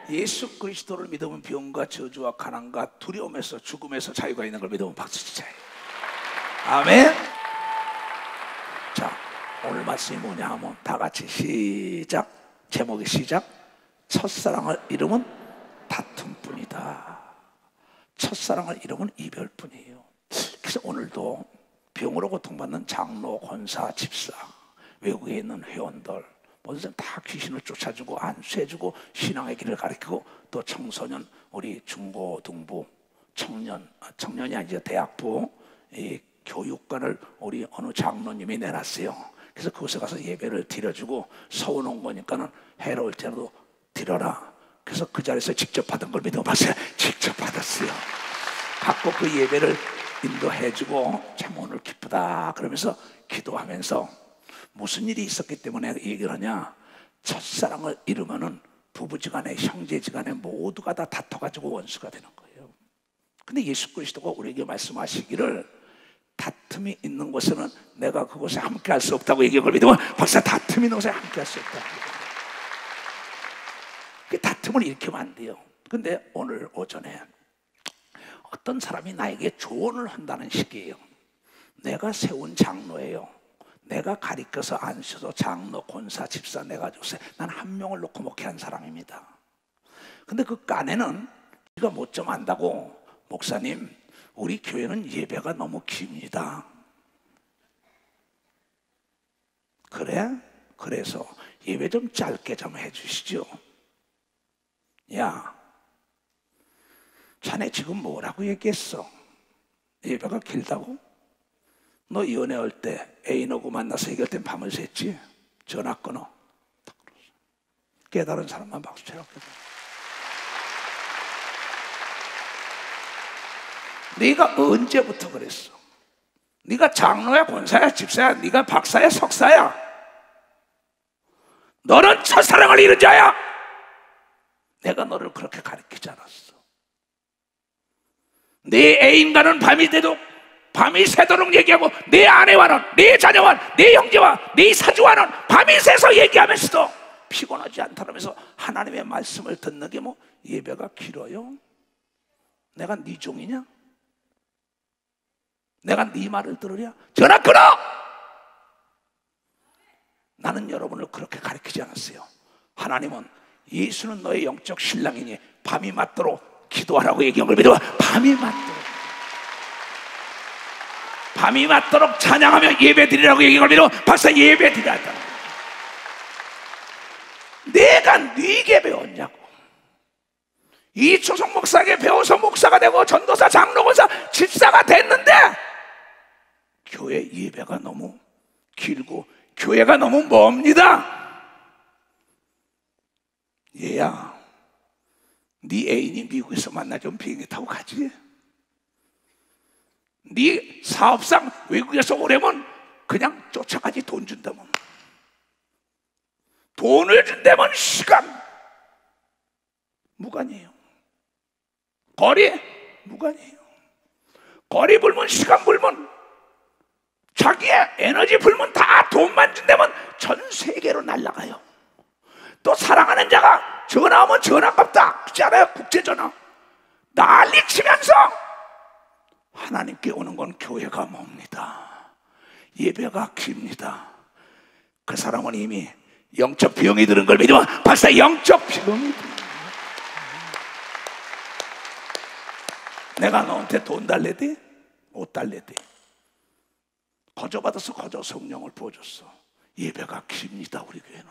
예수 그리스도를 믿으면 병과 저주와 가난과 두려움에서 죽음에서 자유가 있는 걸 믿으면 박수치자. 아멘. 자, 오늘 말씀이 뭐냐 하면 다 같이 시작. 제목이 시작. 첫사랑을 잃으면 다툼뿐이다. 첫사랑을 잃으면 이별뿐이에요. 그래서 오늘도 병으로 고통받는 장로, 권사, 집사, 외국에 있는 회원들 모든 사람 다 귀신을 쫓아주고 안수해주고 신앙의 길을 가르치고, 또 청소년, 우리 중고, 등부, 청년이 아니죠, 대학부 이 교육관을 우리 어느 장로님이 내놨어요. 그래서 그곳에 가서 예배를 드려주고 서운 온 거니까는 해로울 때라도 드려라. 그래서 그 자리에서 직접 받은 걸 믿어봤어요. 직접 받았어요. 받고 그 예배를 인도해주고 참 오늘 기쁘다 그러면서 기도하면서 무슨 일이 있었기 때문에 얘기를 하냐, 첫사랑을 잃으면은 부부지간에 형제지간에 모두가 다 다퉈가지고 원수가 되는 거예요. 근데 예수 그리스도가 우리에게 말씀하시기를 다툼이 있는 곳에는 내가 그곳에 함께 할 수 없다고 얘기한 걸 믿으면 벌써 다툼이 있는 곳에 함께 할 수 없다고. 그 다툼을 일으키면 안 돼요. 근데 오늘 오전에 어떤 사람이 나에게 조언을 한다는 식이에요. 내가 세운 장로예요. 내가 가리켜서 안수도 장로, 권사, 집사 내가 줬어요. 난 한 명을 놓고 목회한 사람입니다. 근데 그 깐에는 우리가 못 좀 안다고, 목사님 우리 교회는 예배가 너무 깁니다. 그래? 그래서 예배 좀 짧게 좀 해주시죠. 야, 자네 지금 뭐라고 얘기했어? 예배가 길다고? 너 연애할 때 애인하고 만나서 얘기할 땐 밤을 샜지? 전화 끊어. 깨달은 사람만 박수 쳐라. 네가 언제부터 그랬어? 네가 장로야, 권사야, 집사야, 네가 박사야, 석사야. 너는 첫사랑을 잃은 자야. 내가 너를 그렇게 가르치지 않았어. 네 애인과는 밤이 새도록 얘기하고, 내 아내와는, 내 자녀와, 내 형제와, 내 사주와는 밤이 새서 얘기하면서도 피곤하지 않다면서 하나님의 말씀을 듣는 게 뭐 예배가 길어요? 내가 네 종이냐? 내가 네 말을 들으랴? 전화 끊어! 나는 여러분을 그렇게 가르치지 않았어요. 하나님은 예수는 너의 영적 신랑이니 밤이 맞도록 기도하라고 얘기한 걸 믿어. 밤이 맞도록 찬양하며 예배드리라고 얘기한 걸 믿어. 박사 예배드리라 했다. 내가 네게 배웠냐고. 이초성 목사에게 배워서 목사가 되고 전도사, 장로권사, 집사가 됐는데 교회 예배가 너무 길고 교회가 너무 멉니다. 얘야, 네 애인이 미국에서 만나좀 비행기 타고 가지. 네 사업상 외국에서 오려면 그냥 쫓아가지. 돈 준다면, 돈을 준다면 시간 무관이에요. 거리 무관이에요. 거리 불면, 시간 불면, 자기의 에너지 불면 다 돈만 준다면 전 세계로 날아가요. 또 사랑하는 자가 전화하면 전화값다 그렇지 않아요? 국제전화 난리 치면서 하나님께 오는 건 교회가 멉니다. 예배가 깁니다. 그 사람은 이미 영적 병이 들은 걸 믿으면 벌써 영적 병이 들은. 내가 너한테 돈 달래대? 옷 달래대? 거저 받아서 거저 성령을 부어줬어. 예배가 깁니다. 우리 교회는.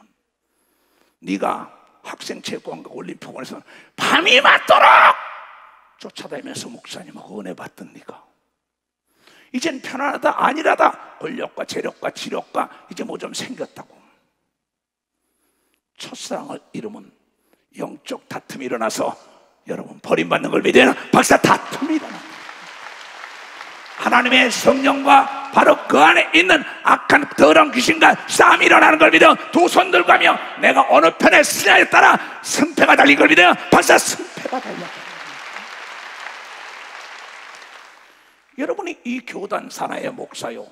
네가 학생체육관과 올림픽원에서 밤이 맞도록 쫓아다니면서 목사님하고 은혜 받던 네가 이젠 편안하다 아니라다 권력과 재력과 지력과 이제 뭐 좀 생겼다고. 첫사랑을 잃으면 영적 다툼이 일어나서 여러분 버림받는 걸 믿어요. 박사 다툼이 일어납니다. 하나님의 성령과 바로 그 안에 있는 악한 더러운 귀신과 싸움이 일어나는 걸 믿어. 두 손 들고 하며 내가 어느 편에 쓰냐에 따라 승패가 달린 걸 믿어요. 박사 승패가 달려. 여러분이 이 교단 산하의 목사요,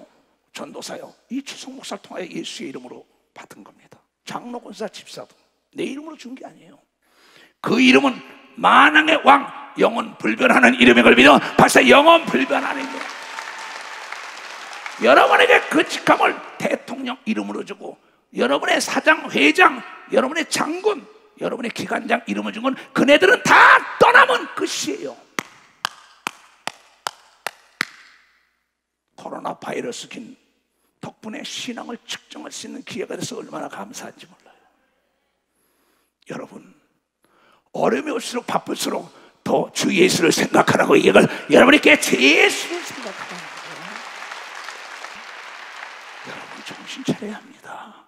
전도사요, 이 추석 목사를 통하여 예수의 이름으로 받은 겁니다. 장로권사, 집사도 내 이름으로 준 게 아니에요. 그 이름은 만왕의 왕, 영원 불변하는 이름인 걸 믿어. 박사 영원 불변하는 이름. 여러분에게 그 직함을 대통령 이름으로 주고 여러분의 사장, 회장, 여러분의 장군, 여러분의 기관장 이름을 준 건 그네들은 다 떠남은 끝이에요. 코로나 바이러스 긴 덕분에 신앙을 측정할 수 있는 기회가 돼서 얼마나 감사한지 몰라요. 여러분 어려움이 올수록 바쁠수록 더 주 예수를 생각하라고 이걸 여러분에게 제 예수를 생각하라는 거예요. 여러분 정신 차려야 합니다.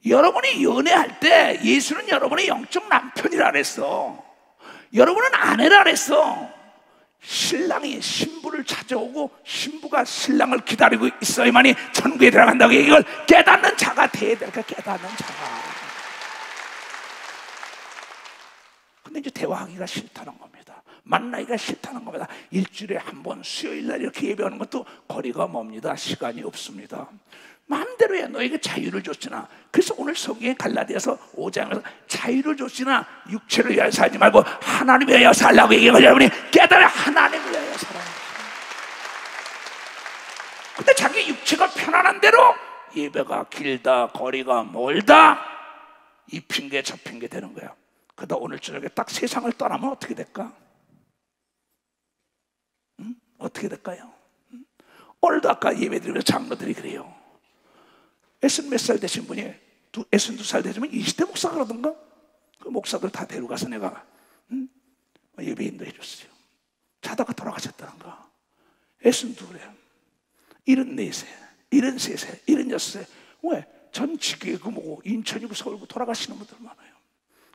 여러분이 연애할 때 예수는 여러분의 영적 남편이라 그랬어. 여러분은 아내라 그랬어. 신랑이 신부를 찾아오고 신부가 신랑을 기다리고 있어야만이 천국에 들어간다고 이걸 깨닫는 자가 돼야 될까. 깨닫는 자가. 근데 이제 대화하기가 싫다는 겁니다. 만나기가 싫다는 겁니다. 일주일에 한 번 수요일날 이렇게 예배하는 것도 거리가 멉니다. 시간이 없습니다. 마음대로 해. 너에게 자유를 줬으나. 그래서 오늘 성경에 갈라디아서 5장에서 자유를 줬으나 육체를 위하여 살지 말고 하나님을 위하여 살라고 얘기하고 여러분이 깨달아 하나님을 위하여 살아야 돼. 근데 자기 육체가 편안한 대로 예배가 길다, 거리가 멀다, 이 핑계 저 핑계 되는 거야. 그러다 오늘 저녁에 딱 세상을 떠나면 어떻게 될까? 어떻게 될까요? 오늘도 아까 예배드리면서 장로들이 그래요. 60몇 살 되신 분이 62살 되시면 20대 목사가 그러던가? 그 목사들 다 데려가서 내가 예배인도 해줬어요. 자다가 돌아가셨다는가? 62래, 74세, 73세, 76세. 왜? 전 지구이고 뭐고 인천이고 서울이고 돌아가시는 분들 많아요.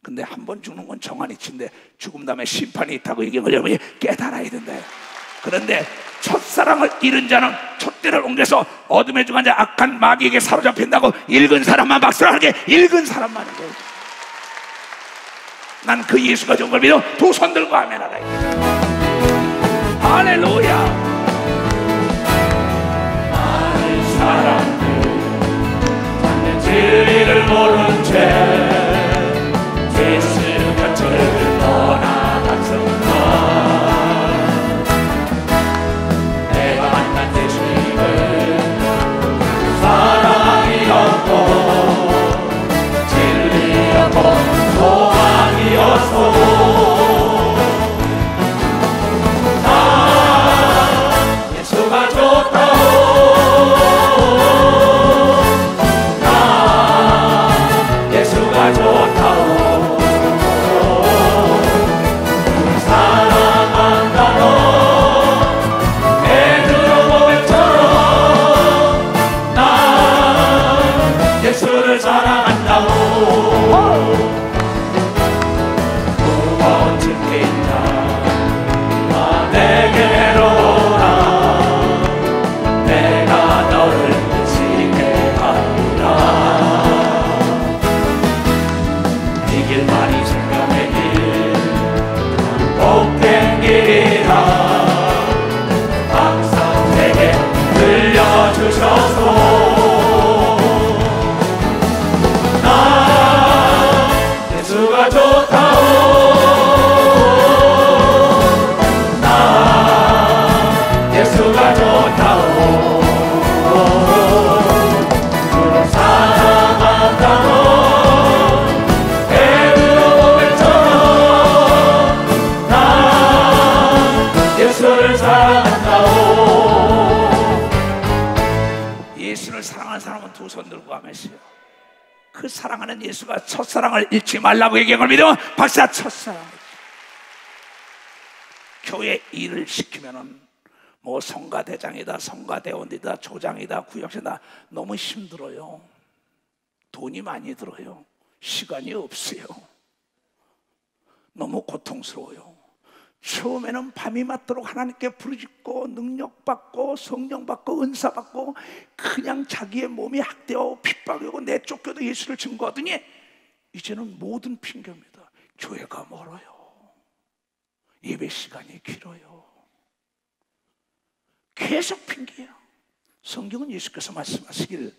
근데 한 번 죽는 건 정한이치인데 죽음 다음에 심판이 있다고 얘기하면 여러분이 깨달아야 된다. 그런데 첫사랑을 잃은 자는 촛대를 옮겨서 어둠에 중한 자 악한 마귀에게 사로잡힌다고. 읽은 사람만 박수하게. 읽은 사람만 해도 난 그 예수가 좋은 걸 믿어. 두 손 들고 아멘 하라. 할렐루야. 많은 사람들 찾는 진리를 모른 채 예수 곁을 떠나갔었나. 기도하면서요, 그 사랑하는 예수가 첫사랑을 잃지 말라고 얘기한 걸 믿으면 박사 첫사랑. 교회 일을 시키면은 뭐 성가대장이다, 성가대원이다, 조장이다, 구역장이다, 너무 힘들어요. 돈이 많이 들어요. 시간이 없어요. 너무 고통스러워요. 처음에는 밤이 맞도록 하나님께 부르짖고 능력받고 성령받고 은사받고 그냥 자기의 몸이 학대하고 핍박하고 내쫓겨도 예수를 증거하더니 이제는 모든 핑계입니다. 교회가 멀어요. 예배 시간이 길어요. 계속 핑계야. 성경은 예수께서 말씀하시길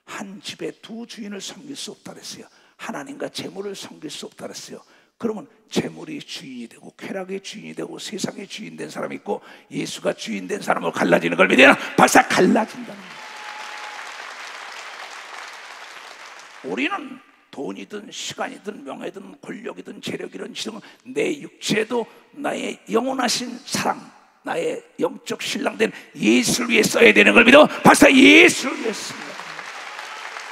한 집에 두 주인을 섬길 수 없다 그랬어요. 하나님과 재물을 섬길 수 없다 그랬어요. 그러면 재물이 주인이 되고 쾌락의 주인이 되고 세상의 주인 된 사람이 있고 예수가 주인 된 사람으로 갈라지는 걸 믿어야 박사 갈라진다는 거예요. 우리는 돈이든 시간이든 명예든 권력이든 재력이든 지금 내 육체도 나의 영원하신 사랑, 나의 영적 신랑된 예수를 위해 써야 되는 걸 믿어 박사 예수를 위해 씁니다.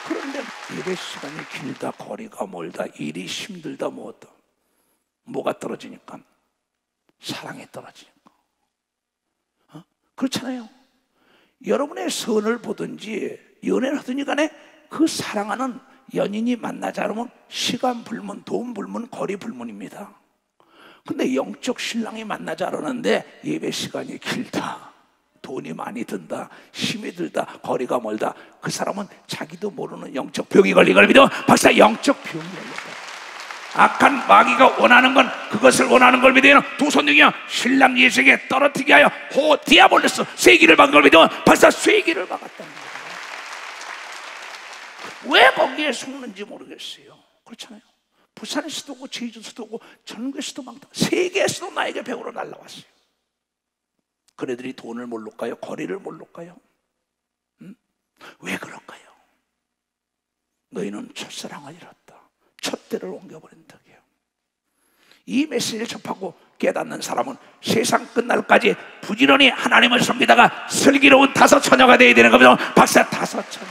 그런데 예배 시간이 길다, 거리가 멀다, 일이 힘들다, 뭐가 떨어지니까? 사랑이 떨어지니까. 그렇잖아요. 여러분의 선을 보든지 연애를 하든지 간에 그 사랑하는 연인이 만나지 않으면 시간 불문, 돈 불문, 거리 불문입니다. 근데 영적 신랑이 만나지 않았는데 예배 시간이 길다, 돈이 많이 든다, 힘이 들다, 거리가 멀다, 그 사람은 자기도 모르는 영적 병이 걸린 걸 믿어 박사 영적 병이 걸렸다. 악한 마귀가 원하는 건 그것을 원하는 걸 믿어요. 두 손 능이여 신랑 예수에게 떨어뜨리게 하여 호 디아볼로스 쇠기를 박은 걸 믿어 박사 쇠기를 박았다는 거예요. 왜 거기에 속는지 모르겠어요. 그렇잖아요. 부산에서도 오고 제주도도 오고 전국에서도 많다. 세계에서도 나에게 배우러 날라왔어요. 그네들이 돈을 모를까요? 거리를 모를까요? 왜 그럴까요? 너희는 첫사랑을 잃었다. 첫대를 옮겨버린 덕이에요. 이 메시지를 접하고 깨닫는 사람은 세상 끝날까지 부지런히 하나님을 섬기다가 슬기로운 다섯 처녀가 되어야 되는 겁니다. 박사 다섯 처녀.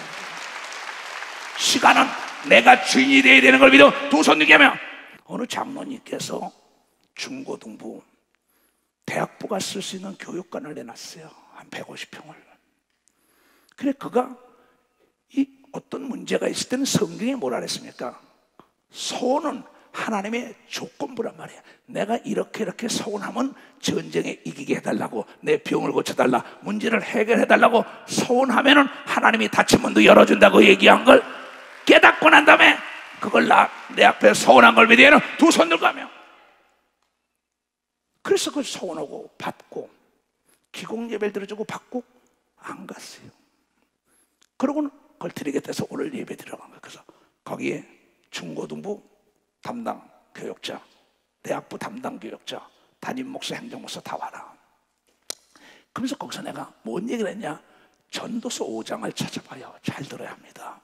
시간은 내가 주인이 되어야 되는 걸 믿어 두 손 들게 하면 어느 장로님께서 중고등부 대학부가 쓸 수 있는 교육관을 내놨어요. 한 150평을. 그래 그가 이 어떤 문제가 있을 때는 성경에 뭐라 그랬습니까? 소원은 하나님의 조건부란 말이야. 내가 이렇게 소원하면 전쟁에 이기게 해달라고, 내 병을 고쳐달라, 문제를 해결해달라고 소원하면은 하나님이 닫힌 문도 열어준다고 얘기한 걸 깨닫고 난 다음에 그걸 내 앞에 소원한 걸 믿어야 두 손 들고 가며 그래서 그걸 소원하고 받고 기공 예배를 들어주고 받고 안 갔어요. 그러고는 그걸 드리게 돼서 오늘 예배 들어간 거예요. 그래서 거기에 중고등부 담당 교육자, 대학부 담당 교육자, 담임 목사, 행정 목사 다 와라. 그러면서 거기서 내가 뭔 얘기를 했냐? 전도서 5장을 찾아봐요. 잘 들어야 합니다.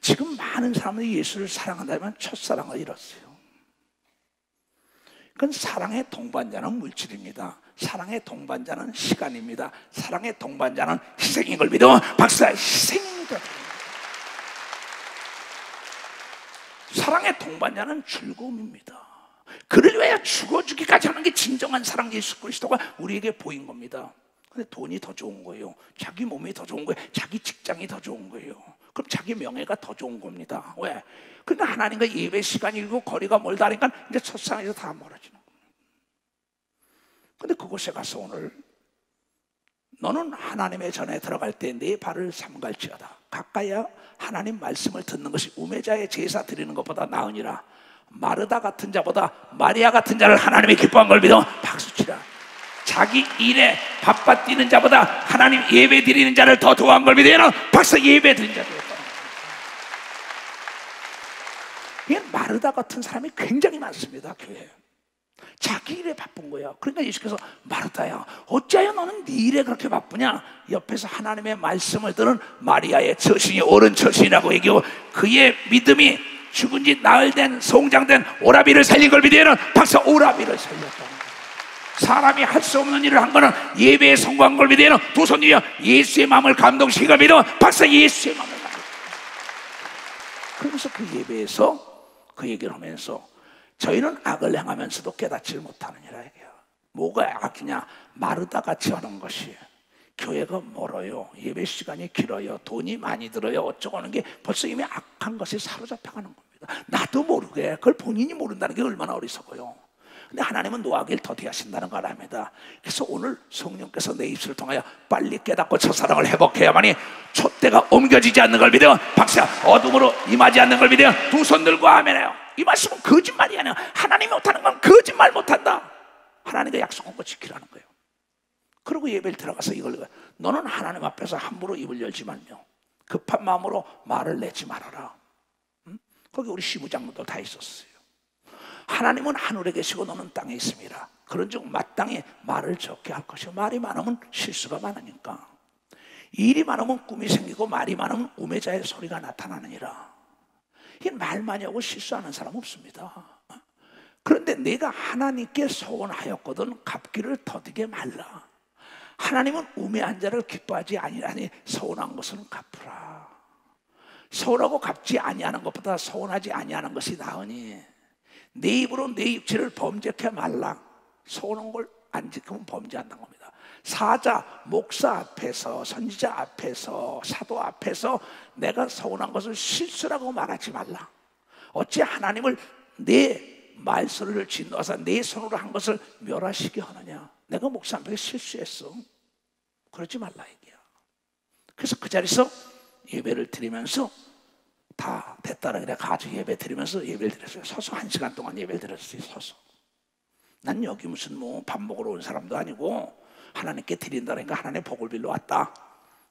지금 많은 사람들이 예수를 사랑한다면 첫사랑을 잃었어요. 그건 사랑의 동반자는 물질입니다. 사랑의 동반자는 시간입니다. 사랑의 동반자는 희생인 걸 믿어 박사 희생입니다. 사랑의 동반자는 즐거움입니다. 그를 위하여 죽어주기까지 하는 게 진정한 사랑 예수 그리스도가 우리에게 보인 겁니다. 근데 돈이 더 좋은 거예요. 자기 몸이 더 좋은 거예요. 자기 직장이 더 좋은 거예요. 그럼 자기 명예가 더 좋은 겁니다. 왜? 그러니까 하나님과 예배 시간이 길고 거리가 멀다 하니까 이제 첫사랑에서 다 멀어지는 거예요. 근데 그곳에 가서 오늘 너는 하나님의 전에 들어갈 때 네 발을 삼갈지어다. 가까이야 하나님 말씀을 듣는 것이 우매자의 제사 드리는 것보다 나으니라. 마르다 같은 자보다 마리아 같은 자를 하나님이 기뻐한 걸 믿어 박수치라. 자기 일에 바빠 뛰는 자보다 하나님 예배 드리는 자를 더 좋아한 걸 믿어야 박수 예배 드리는 자들. 이 마르다 같은 사람이 굉장히 많습니다. 교회에. 자기 일에 바쁜 거야. 그러니까 예수께서 마르다야 어찌하여 너는 네 일에 그렇게 바쁘냐? 옆에서 하나님의 말씀을 들은 마리아의 처신이 옳은 처신이라고 얘기하고 그의 믿음이 죽은 지 나흘 된 송장된 오라비를 살린 걸 믿어야 박사 오라비를 살렸다는 거야. 사람이 할 수 없는 일을 한 거는 예배에 성공한 걸 믿어야 두 손 위에 예수의 마음을 감동시킨 걸 믿어 박사 예수의 마음을 감동. 그 예배에서 그 얘기를 하면서 저희는 악을 행하면서도 깨닫지 못하느니라 이게요. 뭐가 악이냐? 마르다 같이 하는 것이. 교회가 멀어요, 예배 시간이 길어요, 돈이 많이 들어요, 어쩌고 하는 게 벌써 이미 악한 것에 사로잡혀가는 겁니다. 나도 모르게 그걸 본인이 모른다는 게 얼마나 어리석어요. 근데 하나님은 노하기를 더디하신다는 걸 압니다. 그래서 오늘 성령께서 내 입술을 통하여 빨리 깨닫고 첫사랑을 회복해야만이 촛대가 옮겨지지 않는 걸 믿어요. 박사, 어둠으로 임하지 않는 걸 믿어요. 두 손 들고 아멘해요. 이 말씀은 거짓말이 아니야. 하나님이 못하는 건 거짓말 못한다. 하나님과 약속한 거 지키라는 거예요. 그리고 예배를 들어가서 이걸, 너는 하나님 앞에서 함부로 입을 열지 말며 급한 마음으로 말을 내지 말아라. 거기 우리 시부장로도 다 있었어요. 하나님은 하늘에 계시고 너는 땅에 있습니다. 그런즉 마땅히 말을 적게 할 것이요, 말이 많으면 실수가 많으니까. 일이 많으면 꿈이 생기고 말이 많으면 우매자의 소리가 나타나느니라. 이 말 많이 하고 실수하는 사람 없습니다. 그런데 내가 하나님께 소원하였거든 갚기를 더디게 말라. 하나님은 우매한 자를 기뻐하지 아니하니 서운한 것은 갚으라. 서운하고 갚지 아니하는 것보다 서운하지 아니하는 것이 나으니 내 입으로 내 육체를 범죄케 말라. 서운한 걸 안 지키면 범죄한다는 겁니다. 사자, 목사 앞에서, 선지자 앞에서, 사도 앞에서 내가 서운한 것을 실수라고 말하지 말라. 어찌 하나님을 내 말소리를 진노하사 내 손으로 한 것을 멸하시게 하느냐. 내가 목사 앞에 실수했어. 그러지 말라 이게요. 그래서 그 자리에서 예배를 드리면서 다 됐다라 그래 가지고 예배 드리면서 예배를 드렸어요. 서서 1시간 동안 예배를 드렸어요. 서서. 난 여기 무슨 뭐 밥 먹으러 온 사람도 아니고 하나님께 드린다니까 하나님의 복을 빌러 왔다.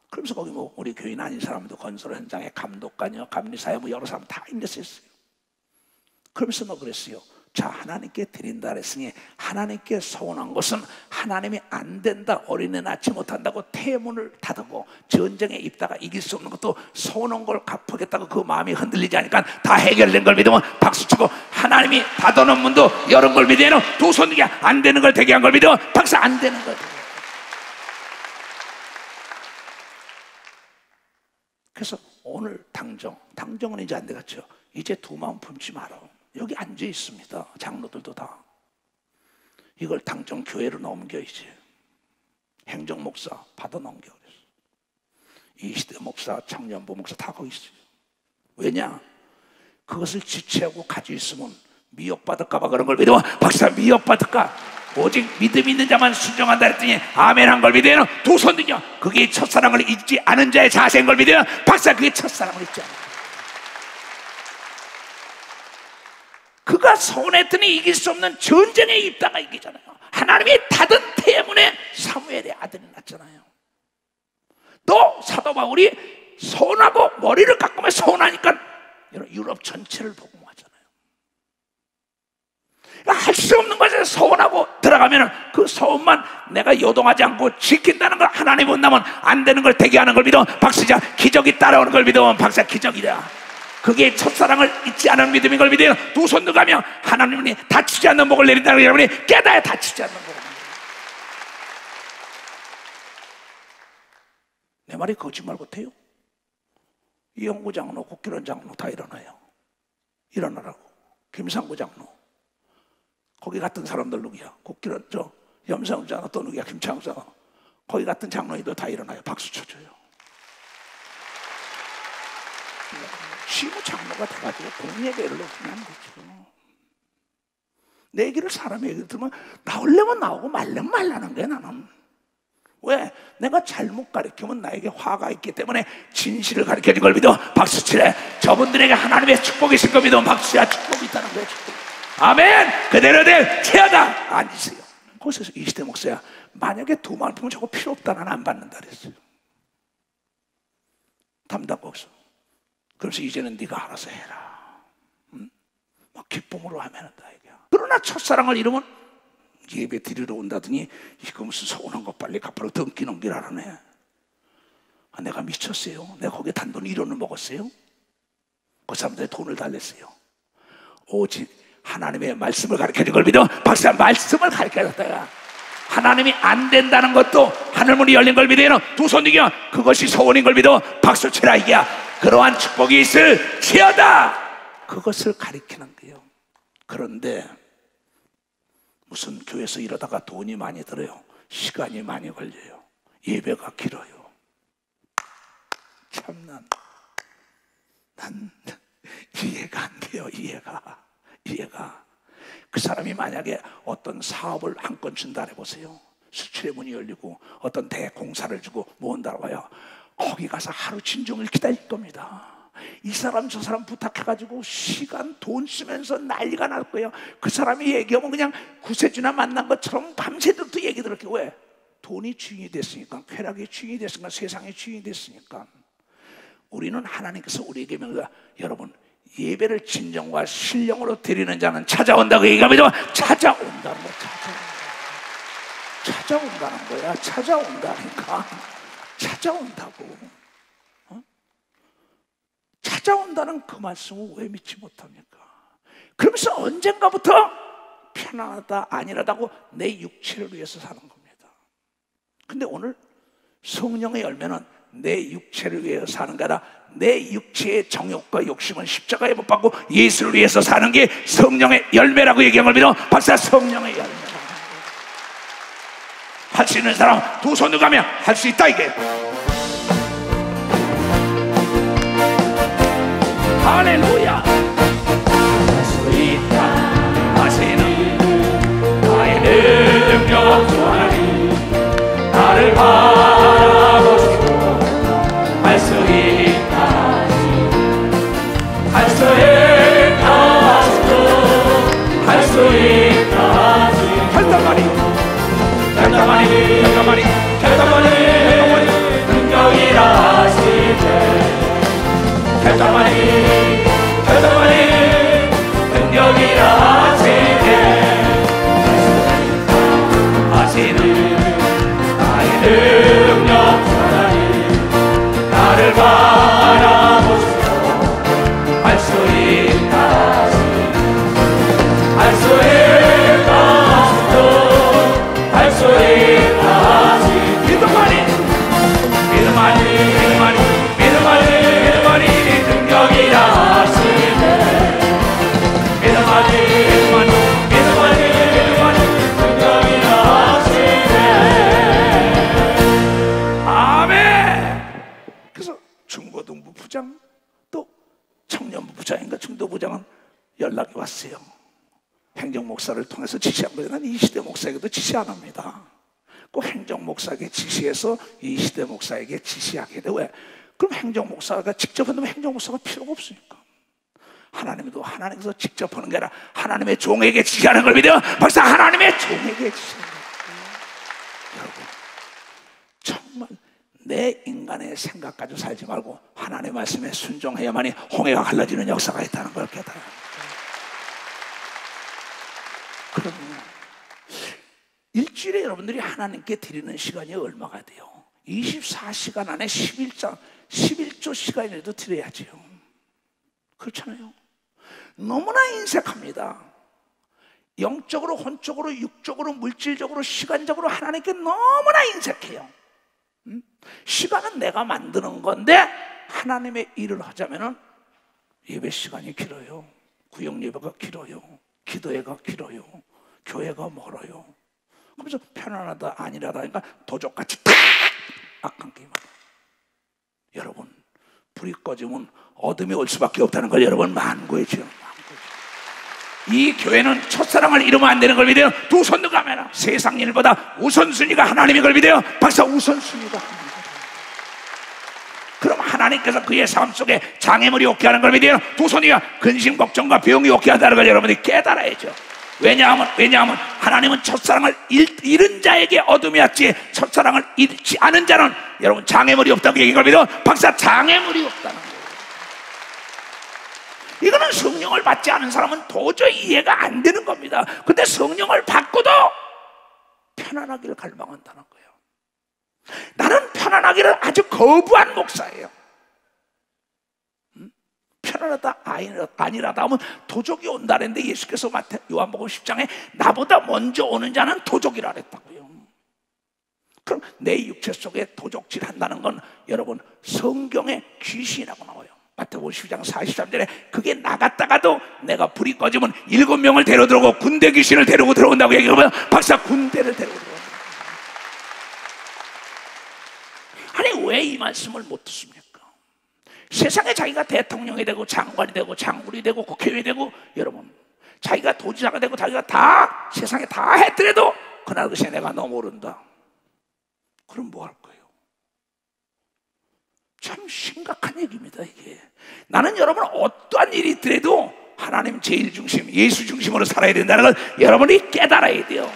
그러면서 거기 뭐 우리 교인 아닌 사람도 건설 현장에 감독관이요, 감리사요, 뭐 여러 사람 다 있었어요. 그러면서 뭐 그랬어요. 자, 하나님께 드린다 그랬으니 하나님께 서운한 것은 하나님이 안 된다, 어린애 낳지 못한다고 태문을 닫고 전쟁에 입다가 이길 수 없는 것도 서운한 걸 갚겠다고 그 마음이 흔들리지 않으니까 다 해결된 걸 믿으면 박수치고, 하나님이 닫아놓은 문도 열은 걸 믿으면 두 손 들게 안 되는 걸 되게 한 걸 믿으면 박수 안 되는 걸. 그래서 오늘 당정은 이제 안 되겠죠. 이제 두 마음 품지 마라. 여기 앉아 있습니다. 장로들도 다. 이걸 당정 교회로 넘겨 이제 행정 목사 받아 넘겨. 이시대 목사, 청년부 목사 다 거기 있어요. 왜냐? 그것을 지체하고 가지고 있으면 미혹받을까봐 그런 걸 믿으면 박사 미혹받을까? 오직 믿음 있는 자만 순종한다 했더니 아멘 한 걸 믿으면 두 손 들려. 그게 첫사랑을 잊지 않은 자의 자세인 걸 믿으면 박사 그게 첫사랑을 잊지 않아. 그가 서운했더니 이길 수 없는 전쟁에 입다가 이기잖아요. 하나님이 닫은 태문에 사무엘의 아들이 났잖아요. 또 사도 바울이 서운하고 머리를 깎으면 서운하니까 유럽 전체를 복음하잖아요. 할 수 없는 것에 서운하고 들어가면 그 서운만 내가 요동하지 않고 지킨다는 걸 하나님 본다면 안 되는 걸 되게 하는 걸 믿어 박수자 기적이 따라오는 걸 믿으면 박사 기적이다. 그게 첫사랑을 잊지 않은 믿음인 걸 믿어요. 두 손 들어가며 하나님이 다치지 않는 복을 내린다는 걸 여러분이 깨달아야 다치지 않는 복을. 내 말이 거짓말 같아요? 이영구 장로, 국기론 장로 다 일어나요. 일어나라고. 김상구 장로. 거기 같은 사람들 누구야? 국기론 염상우 장로 또 누구야? 김창우 장로. 거기 같은 장로님도 다 일어나요. 박수 쳐줘요. 시무 장로가 돼가지고 돈 얘기를 하면 안 되죠. 내 얘기를 사람의 얘기를 들으면 나오려면 나오고 말려면 말라는 거야 나는. 왜? 내가 잘못 가르치면 나에게 화가 있기 때문에 진실을 가르쳐준 걸 믿어 박수치래. 저분들에게 하나님의 축복이 있을 걸 믿으면 박수야. 축복이 있다는 거야. 축복. 아멘. 그대로 될 체하다. 앉으세요. 거기서 이시대 목사야, 만약에 두 마음 품으면 저거 필요 없다, 나는 안 받는다 그랬어요. 담당 거기서. 그래서 이제는 네가 알아서 해라. 막 기쁨으로 하면 한다 이게. 그러나 첫사랑을 잃으면 예배 드리러 온다더니 이거 무슨 서운한 거 빨리 갚으러 등기 넘기라네. 내가 미쳤어요. 내가 거기에 단돈 1원을 먹었어요. 그 사람들이 돈을 달랬어요. 오직 하나님의 말씀을 가르쳐준 걸 믿어 박사 말씀을 가르쳐줬다가 하나님이 안 된다는 것도 하늘문이 열린 걸 믿어요. 두 손 들겨. 그것이 소원인 걸 믿어 박수 치라 이게야. 그러한 축복이 있을 지어다. 그것을 가리키는 거예요. 그런데 무슨 교회에서 이러다가 돈이 많이 들어요. 시간이 많이 걸려요. 예배가 길어요. 참나, 난 이해가 안 돼요. 이해가. 그 사람이 만약에 어떤 사업을 한 건 준다 해보세요. 수출의 문이 열리고 어떤 대공사를 주고 모은다고 해요. 거기 가서 하루 진종을 기다릴 겁니다. 이 사람 저 사람 부탁해가지고 시간 돈 쓰면서 난리가 날 거예요. 그 사람이 얘기하면 그냥 구세주나 만난 것처럼 밤새도록 얘기 들을 거예요. 왜? 돈이 주인이 됐으니까, 쾌락이 주인이 됐으니까, 세상의 주인이 됐으니까. 우리는 하나님께서 우리에게 명령, 여러분 예배를 진정과 신령으로 드리는 자는 찾아온다고 얘기합니다. 찾아온다는 거야. 찾아온다는 거야. 찾아온다니까. 찾아온다고. 찾아온다는 그 말씀을 왜 믿지 못합니까? 그러면서 언젠가부터 편안하다 아니라다고 내 육체를 위해서 사는 겁니다. 근데 오늘 성령의 열매는 내 육체를 위해서 사는 거라. 내 육체의 정욕과 욕심은 십자가에 못 박고 예수를 위해서 사는 게 성령의 열매라고 얘기한 걸 믿어. 박사, 성령의 열매라고. 할 수 있는 사람 두 손을 가면 할 수 있다 이게. 할렐루야. 할 수 있다 하시는 나의 능력 주 하나님, 나를 바라보시고 할 수 있다 할 수 있다 할 수 있다 결단만이 능력이라 하시네. 결단만이 능력이라 하시네. 하시는 나의 능력 하나님, 나를 바라보시고 할 수 있다 할 수 있다 할 수 있다 믿음만이 능력이라 하시네. 믿음만이 능력이라 하시네. 아멘. 그래서 중고등부 부장 또 청년부 부장인가 중도부장은 연락이 왔어요. 행정목사를 통해서 지시한 거예요. 난 이 시대 목사에게도 지시 안 합니다. 꼭 행정목사에게 지시해서 이 시대 목사에게 지시하게 돼. 왜? 그럼 행정목사가 직접 한다면 행정목사가 필요가 없으니까. 하나님도 하나님께서 직접 하는 게 아니라 하나님의 종에게 지시하는 걸 믿어요. 박사, 하나님의 종에게 지시하는 거예요. 여러분, 정말 내 인간의 생각 가지고 살지 말고 하나님의 말씀에 순종해야만이 홍해가 갈라지는 역사가 있다는 걸 깨달아요. 그럼요. 일주일에 여러분들이 하나님께 드리는 시간이 얼마가 돼요? 24시간 안에 11조 시간이라도 드려야지요. 그렇잖아요. 너무나 인색합니다. 영적으로, 혼적으로, 육적으로, 물질적으로, 시간적으로 하나님께 너무나 인색해요. 시간은 내가 만드는 건데 하나님의 일을 하자면은 예배 시간이 길어요. 구역 예배가 길어요. 기도회가 길어요. 교회가 멀어요. 그래서 편안하다 아니라다 하니까 도적같이 탁 악한 게임하다. 여러분, 불이 꺼지면 어둠이 올 수밖에 없다는 걸 여러분 만고해줘요. 이 교회는 첫사랑을 잃으면 안 되는 걸 믿어요. 두 손도 가매라. 세상 일보다 우선순위가 하나님인 걸 믿어요. 박사, 우선순위가 하나님입니다. 그럼 하나님께서 그의 삶 속에 장애물이 오게 하는 걸 믿어요. 두 손이가 근심 걱정과 병이 오게 한다는 걸 여러분이 깨달아야죠. 왜냐하면 하나님은 첫사랑을 잃은 자에게 어둠이 왔지 첫사랑을 잃지 않은 자는 여러분 장애물이 없다고 얘기한 걸 믿어. 박사, 장애물이 없다는 거예요. 이거는 성령을 받지 않은 사람은 도저히 이해가 안 되는 겁니다. 근데 성령을 받고도 편안하기를 갈망한다는 거예요. 나는 편안하기를 아주 거부한 목사예요. 편안하다 아니라다 하면 도적이 온다는데 예수께서 요한복음 10장에 나보다 먼저 오는 자는 도적이라 그랬다고요. 그럼 내 육체 속에 도적질 한다는 건 여러분 성경에 귀신이라고 나와요. 마태복음 12장 43절에 그게 나갔다가도 내가 불이 꺼지면 7명을 데려 들어오고 군대 귀신을 데리고 들어온다고 얘기하면 박사 군대를 데리고 들어온다. 아니 왜 이 말씀을 못 듣습니까? 세상에 자기가 대통령이 되고 장관이 되고 장군이 되고 국회의원이 되고 여러분 자기가 도지사가 되고 자기가 다 세상에 다 했더라도 그날 그 시에 내가 너 모른다. 그럼 뭐 할 거예요? 참 심각한 얘기입니다 이게. 나는 여러분 어떠한 일이 있더라도 하나님 제일 중심, 예수 중심으로 살아야 된다는 걸 여러분이 깨달아야 돼요.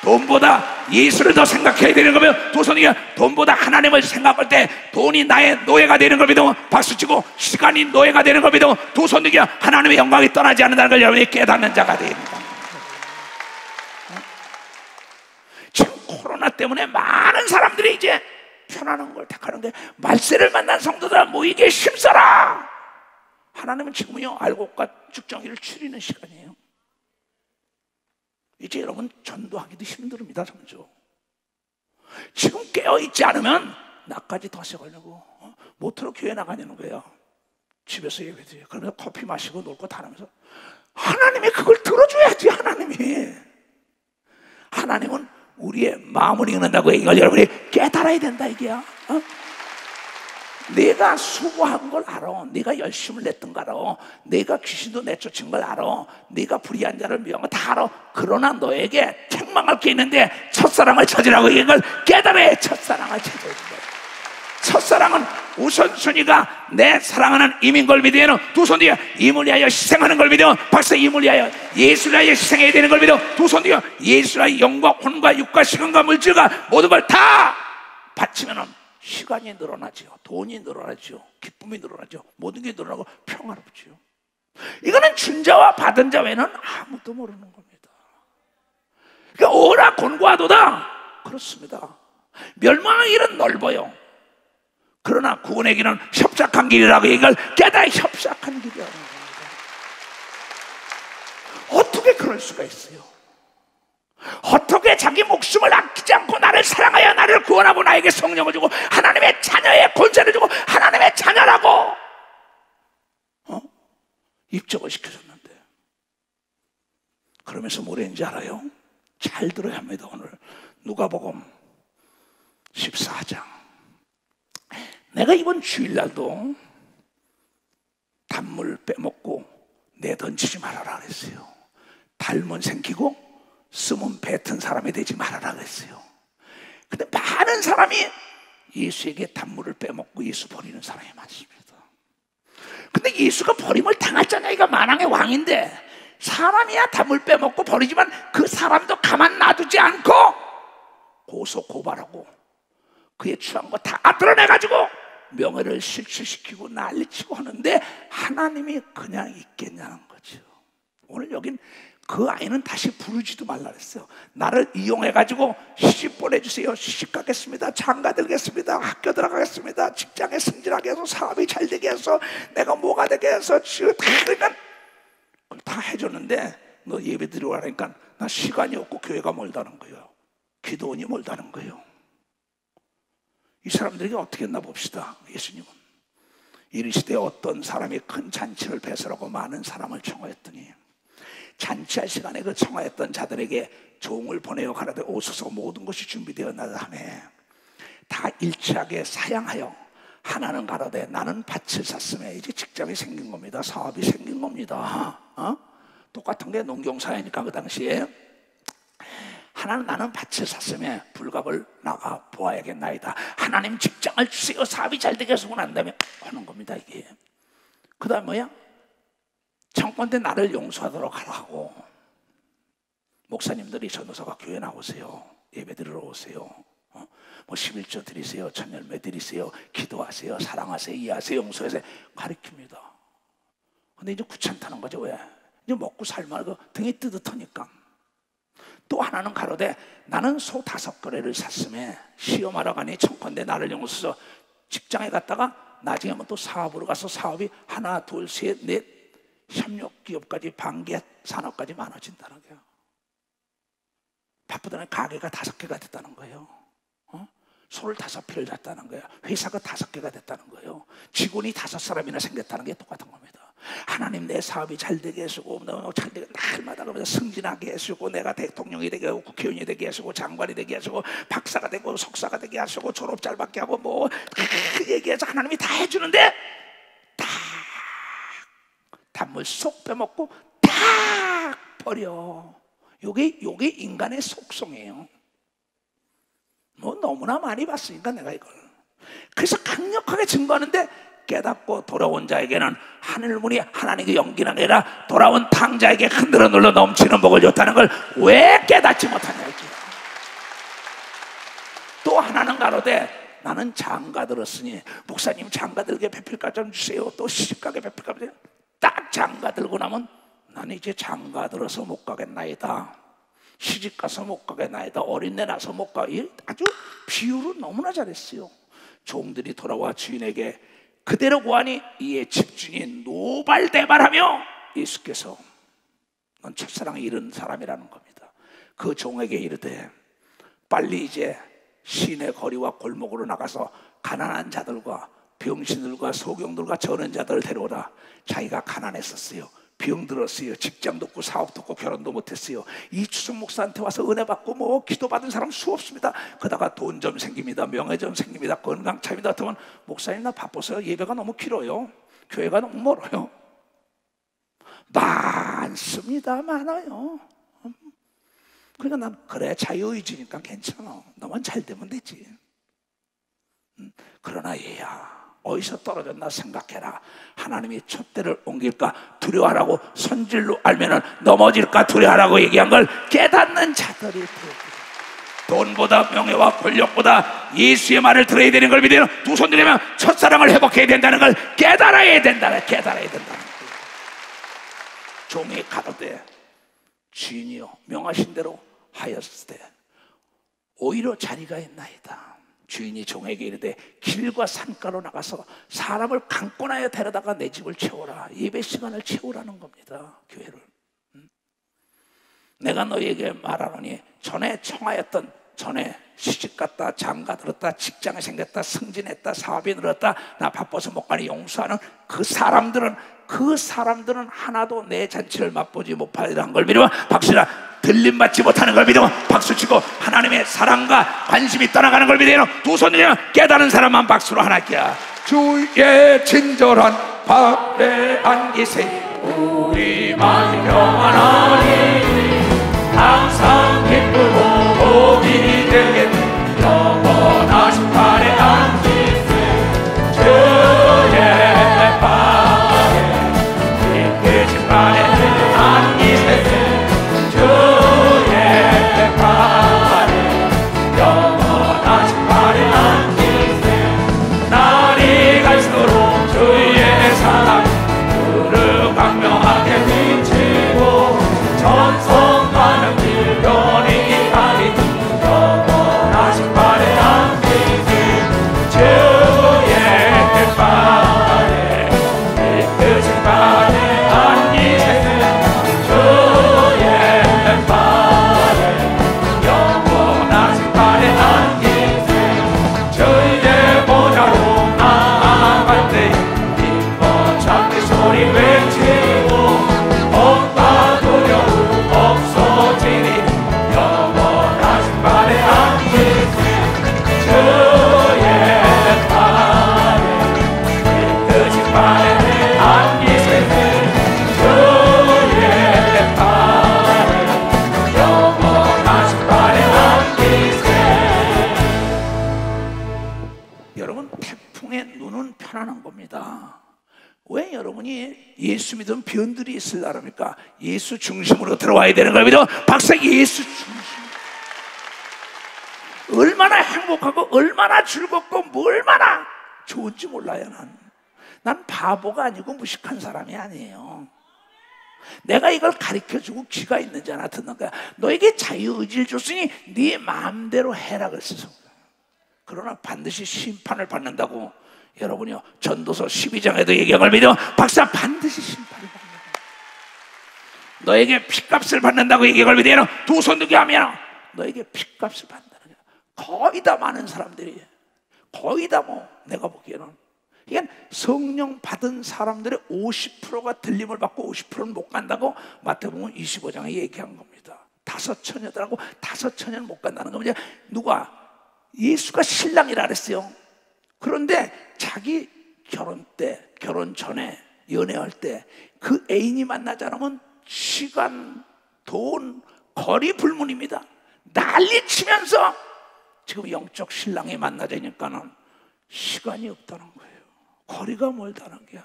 돈보다 예수를 더 생각해야 되는 거면 도선이가 돈보다 하나님을 생각할 때 돈이 나의 노예가 되는 걸 믿으면 박수치고 시간이 노예가 되는 걸 믿으면 도선이가 하나님의 영광이 떠나지 않는다는 걸 여러분이 깨닫는 자가 됩니다. 지금 코로나 때문에 많은 사람들이 이제 편안한 걸 택하는데 말세를 만난 성도들 모이기에 힘써라. 하나님은 지금은요 알곡과 죽정이를 추리는 시간이에요. 이제 여러분 전도하기도 힘듭니다. 점점 지금 깨어있지 않으면 나까지 더 세가려고 모터로 교회 나가냐는 거예요. 집에서 예배드려요. 그러면서 커피 마시고 놀고 다니면서 하나님이 그걸 들어줘야지. 하나님은 우리의 마음을 읽는다고 이걸 여러분이 깨달아야 된다 이게야. 내가 수고한 걸 알아. 내가 열심을 냈던 걸 알아. 내가 귀신도 내쫓은 걸 알아. 내가 불의한 자를 미워한 걸 다 알아. 그러나 너에게 책망할 게 있는데 첫사랑을 찾으라고 이걸 깨달아야 첫사랑을 찾아야 된다. 첫사랑은 우선순위가 내 사랑하는 이민 걸 믿으면 두 손 뒤에 이물 위하여 희생하는 걸 믿으면 박사 이물 위하여 예수를 위하여 희생해야 되는 걸 믿으면 두 손 뒤에 예수의 영과 혼과 육과 시간과 물질과 모든 걸 다 바치면 시간이 늘어나죠. 돈이 늘어나죠. 기쁨이 늘어나죠. 모든 게 늘어나고 평화롭죠. 이거는 준 자와 받은 자 외에는 아무도 모르는 겁니다. 그러니까 오라 곤고하도다. 그렇습니다. 멸망의 길은 넓어요. 그러나 구원의 길은 협착한 길이라고 이걸 깨달아 협착한 길이라는 겁니다. 어떻게 그럴 수가 있어요? 어떻게 자기 목숨을 아끼지 않고 나를 사랑하여 나를 구원하고 나에게 성령을 주고 하나님의 자녀의 권세를 주고 하나님의 자녀라고 입적을 시켜줬는데 그러면서 뭐랬는지 알아요? 잘 들어야 합니다. 오늘 누가복음 14장 내가 이번 주일날도 단물 빼먹고 내던지지 말아라 그랬어요. 달면 생기고 쓰면 뱉은 사람이 되지 말아라 그랬어요. 근데 많은 사람이 예수에게 단물을 빼먹고 예수 버리는 사람이 많습니다. 근데 예수가 버림을 당했잖아요. 이가 만왕의 왕인데 사람이야 단물 빼먹고 버리지만 그 사람도 가만 놔두지 않고 고소 고발하고 그의 취한 거 다 드러내가지고 명예를 실추시키고 난리치고 하는데 하나님이 그냥 있겠냐는 거죠. 오늘 여긴 그 아이는 다시 부르지도 말라 그랬어요. 나를 이용해가지고 시집 보내주세요. 시집 가겠습니다. 장가 들겠습니다. 학교 들어가겠습니다. 직장에 승진하게 해서 사업이 잘 되게 해서 내가 뭐가 되게 해서 그러니까 그걸 다 해줬는데 너 예배 드리고 하니까 나 시간이 없고 교회가 멀다는 거예요. 기도원이 멀다는 거예요. 이 사람들에게 어떻게 했나 봅시다. 예수님은 이르시되 어떤 사람이 큰 잔치를 배설하고 많은 사람을 청하였더니 잔치할 시간에 그 청하였던 자들에게 종을 보내어 가라되 오소서 모든 것이 준비되었나이다 하매 다 일치하게 사양하여 하나는 가라되 나는 밭을 샀음에 이제 직장이 생긴 겁니다. 사업이 생긴 겁니다. 똑같은 게 농경사회니까 그 당시에 하나는 나는 밭을 샀음에 불갑을 나가 보아야겠나이다. 하나님 직장을 주세요. 사업이 잘 되게 해서 원한다면 하는 겁니다. 이게 그 다음 뭐야? 청건대 나를 용서하도록 하라고. 목사님들이 전도사가 교회 나오세요. 예배 드리러 오세요. 뭐 11조 드리세요. 천열매 드리세요. 기도하세요. 사랑하세요. 이해하세요. 용서하세요. 가르칩니다. 근데 이제 귀찮다는 거죠. 왜? 이제 먹고 살말고 등이 뜨뜻하니까. 또 하나는 가로되 나는 소 5거래를 샀음에 시험하러 가니 청건대 나를 용서해서 직장에 갔다가 나중에 또 사업으로 가서 사업이 하나 둘 셋 넷 협력기업까지 반개 산업까지 많아진다는 거예요. 바쁘다는 가게가 5개가 됐다는 거예요. 소를 5피를 잤다는 거예요. 회사가 5개가 됐다는 거예요. 직원이 5사람이나 생겼다는 게 똑같은 겁니다. 하나님 내 사업이 잘 되게 해주고 잘 되게 날마다 승진하게 해주고 내가 대통령이 되게 하고 국회의원이 되게 하시고 장관이 되게 하시고 박사가 되고 석사가 되게 하시고 졸업 잘 받게 하고 뭐 그 얘기해서 하나님이 다 해주는데 다 단물 쏙 빼먹고 다 버려. 요게 인간의 속성이에요. 뭐 너무나 많이 봤으니까 내가 이걸. 그래서 강력하게 증거하는데 깨닫고 돌아온 자에게는 하늘문이 하나님의 연기가 아니라 돌아온 탕자에게 흔들어 눌러 넘치는 복을 줬다는 걸 왜 깨닫지 못하냐지. 또 하나는 가로되 나는 장가 들었으니 목사님 장가 들게 배필값 좀 주세요. 또 시집가게 배필값 주세요. 딱 장가 들고 나면 나는 이제 장가 들어서 못 가겠나이다. 시집가서 못 가겠나이다. 어린애 나서 못 가. 아주 비유를 너무나 잘했어요. 종들이 돌아와 주인에게 그대로 구하니 이에 집주인이 노발대발하며 예수께서 넌 첫사랑을 잃은 사람이라는 겁니다. 그 종에게 이르되 빨리 이제 시내 거리와 골목으로 나가서 가난한 자들과 병신들과 소경들과 저는 자들을 데려오라. 자기가 가난했었어요. 병들었어요. 직장도 없고 사업도 없고 결혼도 못했어요. 이추석 목사한테 와서 은혜 받고 뭐 기도받은 사람 수없습니다. 그러다가 돈 좀 생깁니다. 명예 좀 생깁니다. 건강 차입니다. 그러면 목사님 나 바빠서요. 예배가 너무 길어요. 교회가 너무 멀어요. 많아요. 그러니까 난 그래 자유의지니까 괜찮아. 너만 잘 되면 되지. 그러나 얘야 어디서 떨어졌나 생각해라. 하나님이 촛대를 옮길까 두려워하라고 선질로 알면은 넘어질까 두려워하라고 얘기한 걸 깨닫는 자들이 돈보다 명예와 권력보다 예수의 말을 들어야 되는 걸 믿으면 두 손 들면 첫사랑을 회복해야 된다는 걸 깨달아야 된다는 거예요. 종이 가로되 주인이여 명하신 대로 하였을 때 오히려 자리가 있나이다. 주인이 종에게 이르되 길과 산가로 나가서 사람을 강권하여 데려다가 내 집을 채워라. 예배 시간을 채우라는 겁니다. 교회를. 내가 너에게 말하노니 전에 청하였던 전에 시집갔다 장가 들었다 직장이 생겼다 승진했다 사업이 늘었다 나 바빠서 못 가니 용서하는 그 사람들은 하나도 내 잔치를 맛보지 못하리라는 걸 믿으면 박수라. 들림받지 못하는 걸 믿으면 박수치고 하나님의 사랑과 관심이 떠나가는 걸 믿으면 두 손 들면 깨달은 사람만 박수로 하나께 주의 친절한 발에 안기세 우리만 평안하니 항상 기쁘고 복이 되겠네 영원하신 발에 안기세 주의 발에 이끄신 발에 안기세 왜 여러분이 예수 믿으면 변들이 있으려니까 예수 중심으로 들어와야 되는 걸 믿어. 박사 예수 중심. 얼마나 행복하고 얼마나 즐겁고 얼마나 좋은지 몰라요. 난 바보가 아니고 무식한 사람이 아니에요. 내가 이걸 가르쳐주고 귀가 있는 자나 듣는 거야. 너에게 자유의지를 줬으니 네 마음대로 해라 그랬어. 그러나 반드시 심판을 받는다고. 여러분이요 전도서 12장에도 얘기한 걸 믿으면 박사 반드시 심판을 받는다. 너에게 핏값을 받는다고 얘기한 걸 믿으면 두 손 들게 하면 너에게 핏값을 받는다는 거야. 거의 다 많은 사람들이, 거의 다 뭐 내가 보기에는 이게 성령 받은 사람들의 50%가 들림을 받고 50%는 못 간다고 마태복음 25장에 얘기한 겁니다. 5처녀들하고 5처녀는 못 간다는 겁니다. 누가? 예수가 신랑이라 그랬어요. 그런데 자기 결혼 때, 결혼 전에, 연애할 때 그 애인이 만나지 않으면 시간, 돈, 거리 불문입니다. 난리 치면서 지금 영적 신랑이 만나자니까는 시간이 없다는 거예요. 거리가 멀다는 거야.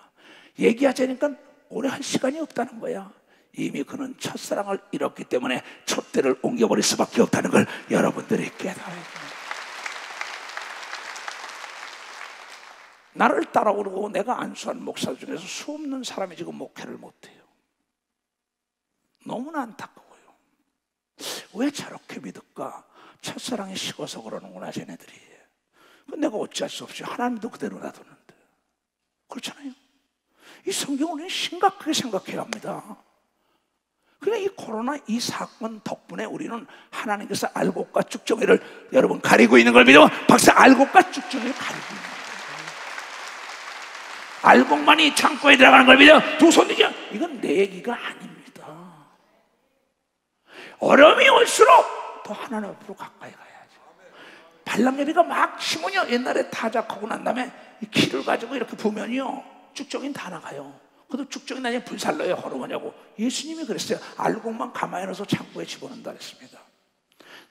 얘기하자니까 오래 할 시간이 없다는 거야. 이미 그는 첫사랑을 잃었기 때문에 촛대를 옮겨버릴 수밖에 없다는 걸 여러분들이 깨달아야 됩니다. 나를 따라오고 내가 안수한 목사 중에서 수없는 사람이 지금 목회를 못해요. 너무나 안타까워요. 왜 저렇게 믿을까? 첫사랑이 식어서 그러는구나 쟤네들이. 내가 어찌할 수 없이 하나님도 그대로 놔두는데. 그렇잖아요. 이 성경을 심각하게 생각해야 합니다. 그러니까 이 코로나 이 사건 덕분에 우리는 하나님께서 알곡과 쭉정이를 여러분 가리고 있는 걸 믿어. 박사 알곡과 쭉정이를 가리고 있는 거예요. 알곡만이 창고에 들어가는 걸 믿어. 두 손 들죠. 이건 내 얘기가 아닙니다. 어려움이 올수록 더 하나님 앞으로 가까이 가야죠. 발람예비가 막 심으냐. 옛날에 타작하고 난 다음에 이 키를 가지고 이렇게 부면요 쭉정이는 다 나가요. 그래도 쭉정이 나중에 불살러요. 허름하냐고. 예수님이 그랬어요. 알곡만 가만히 넣어서 창고에 집어넣는다 그랬습니다.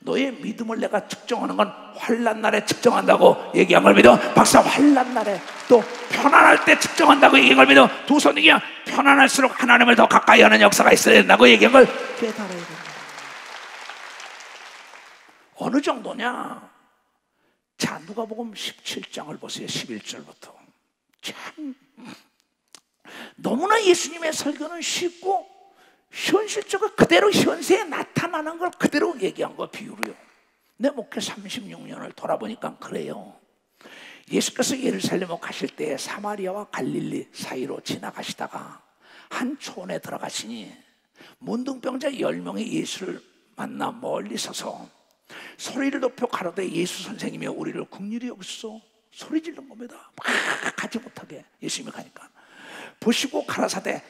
너의 믿음을 내가 측정하는 건 환난 날에 측정한다고 얘기한 걸 믿어. 박사, 환난 날에 또 편안할 때 측정한다고 얘기한 걸 믿어. 두 손이 그냥 편안할수록 하나님을 더 가까이 하는 역사가 있어야 된다고 얘기한 걸 깨달아야 된다. 어느 정도냐? 자, 누가복음 17장을 보세요. 11절부터. 참 너무나 예수님의 설교는 쉽고 현실적으로 그대로 현세에 나타나는 걸 그대로 얘기한 거 비유로요. 내 목회 36년을 돌아보니까 그래요. 예수께서 예루살렘에 가실 때 사마리아와 갈릴리 사이로 지나가시다가 한 촌에 들어가시니 문둥병자 10명이 예수를 만나 멀리 서서 소리를 높여 가로되 예수 선생님이여 우리를 긍휼히 여기소서. 소리 지른 겁니다. 막 가지 못하게. 예수님이 가니까 보시고 가라사대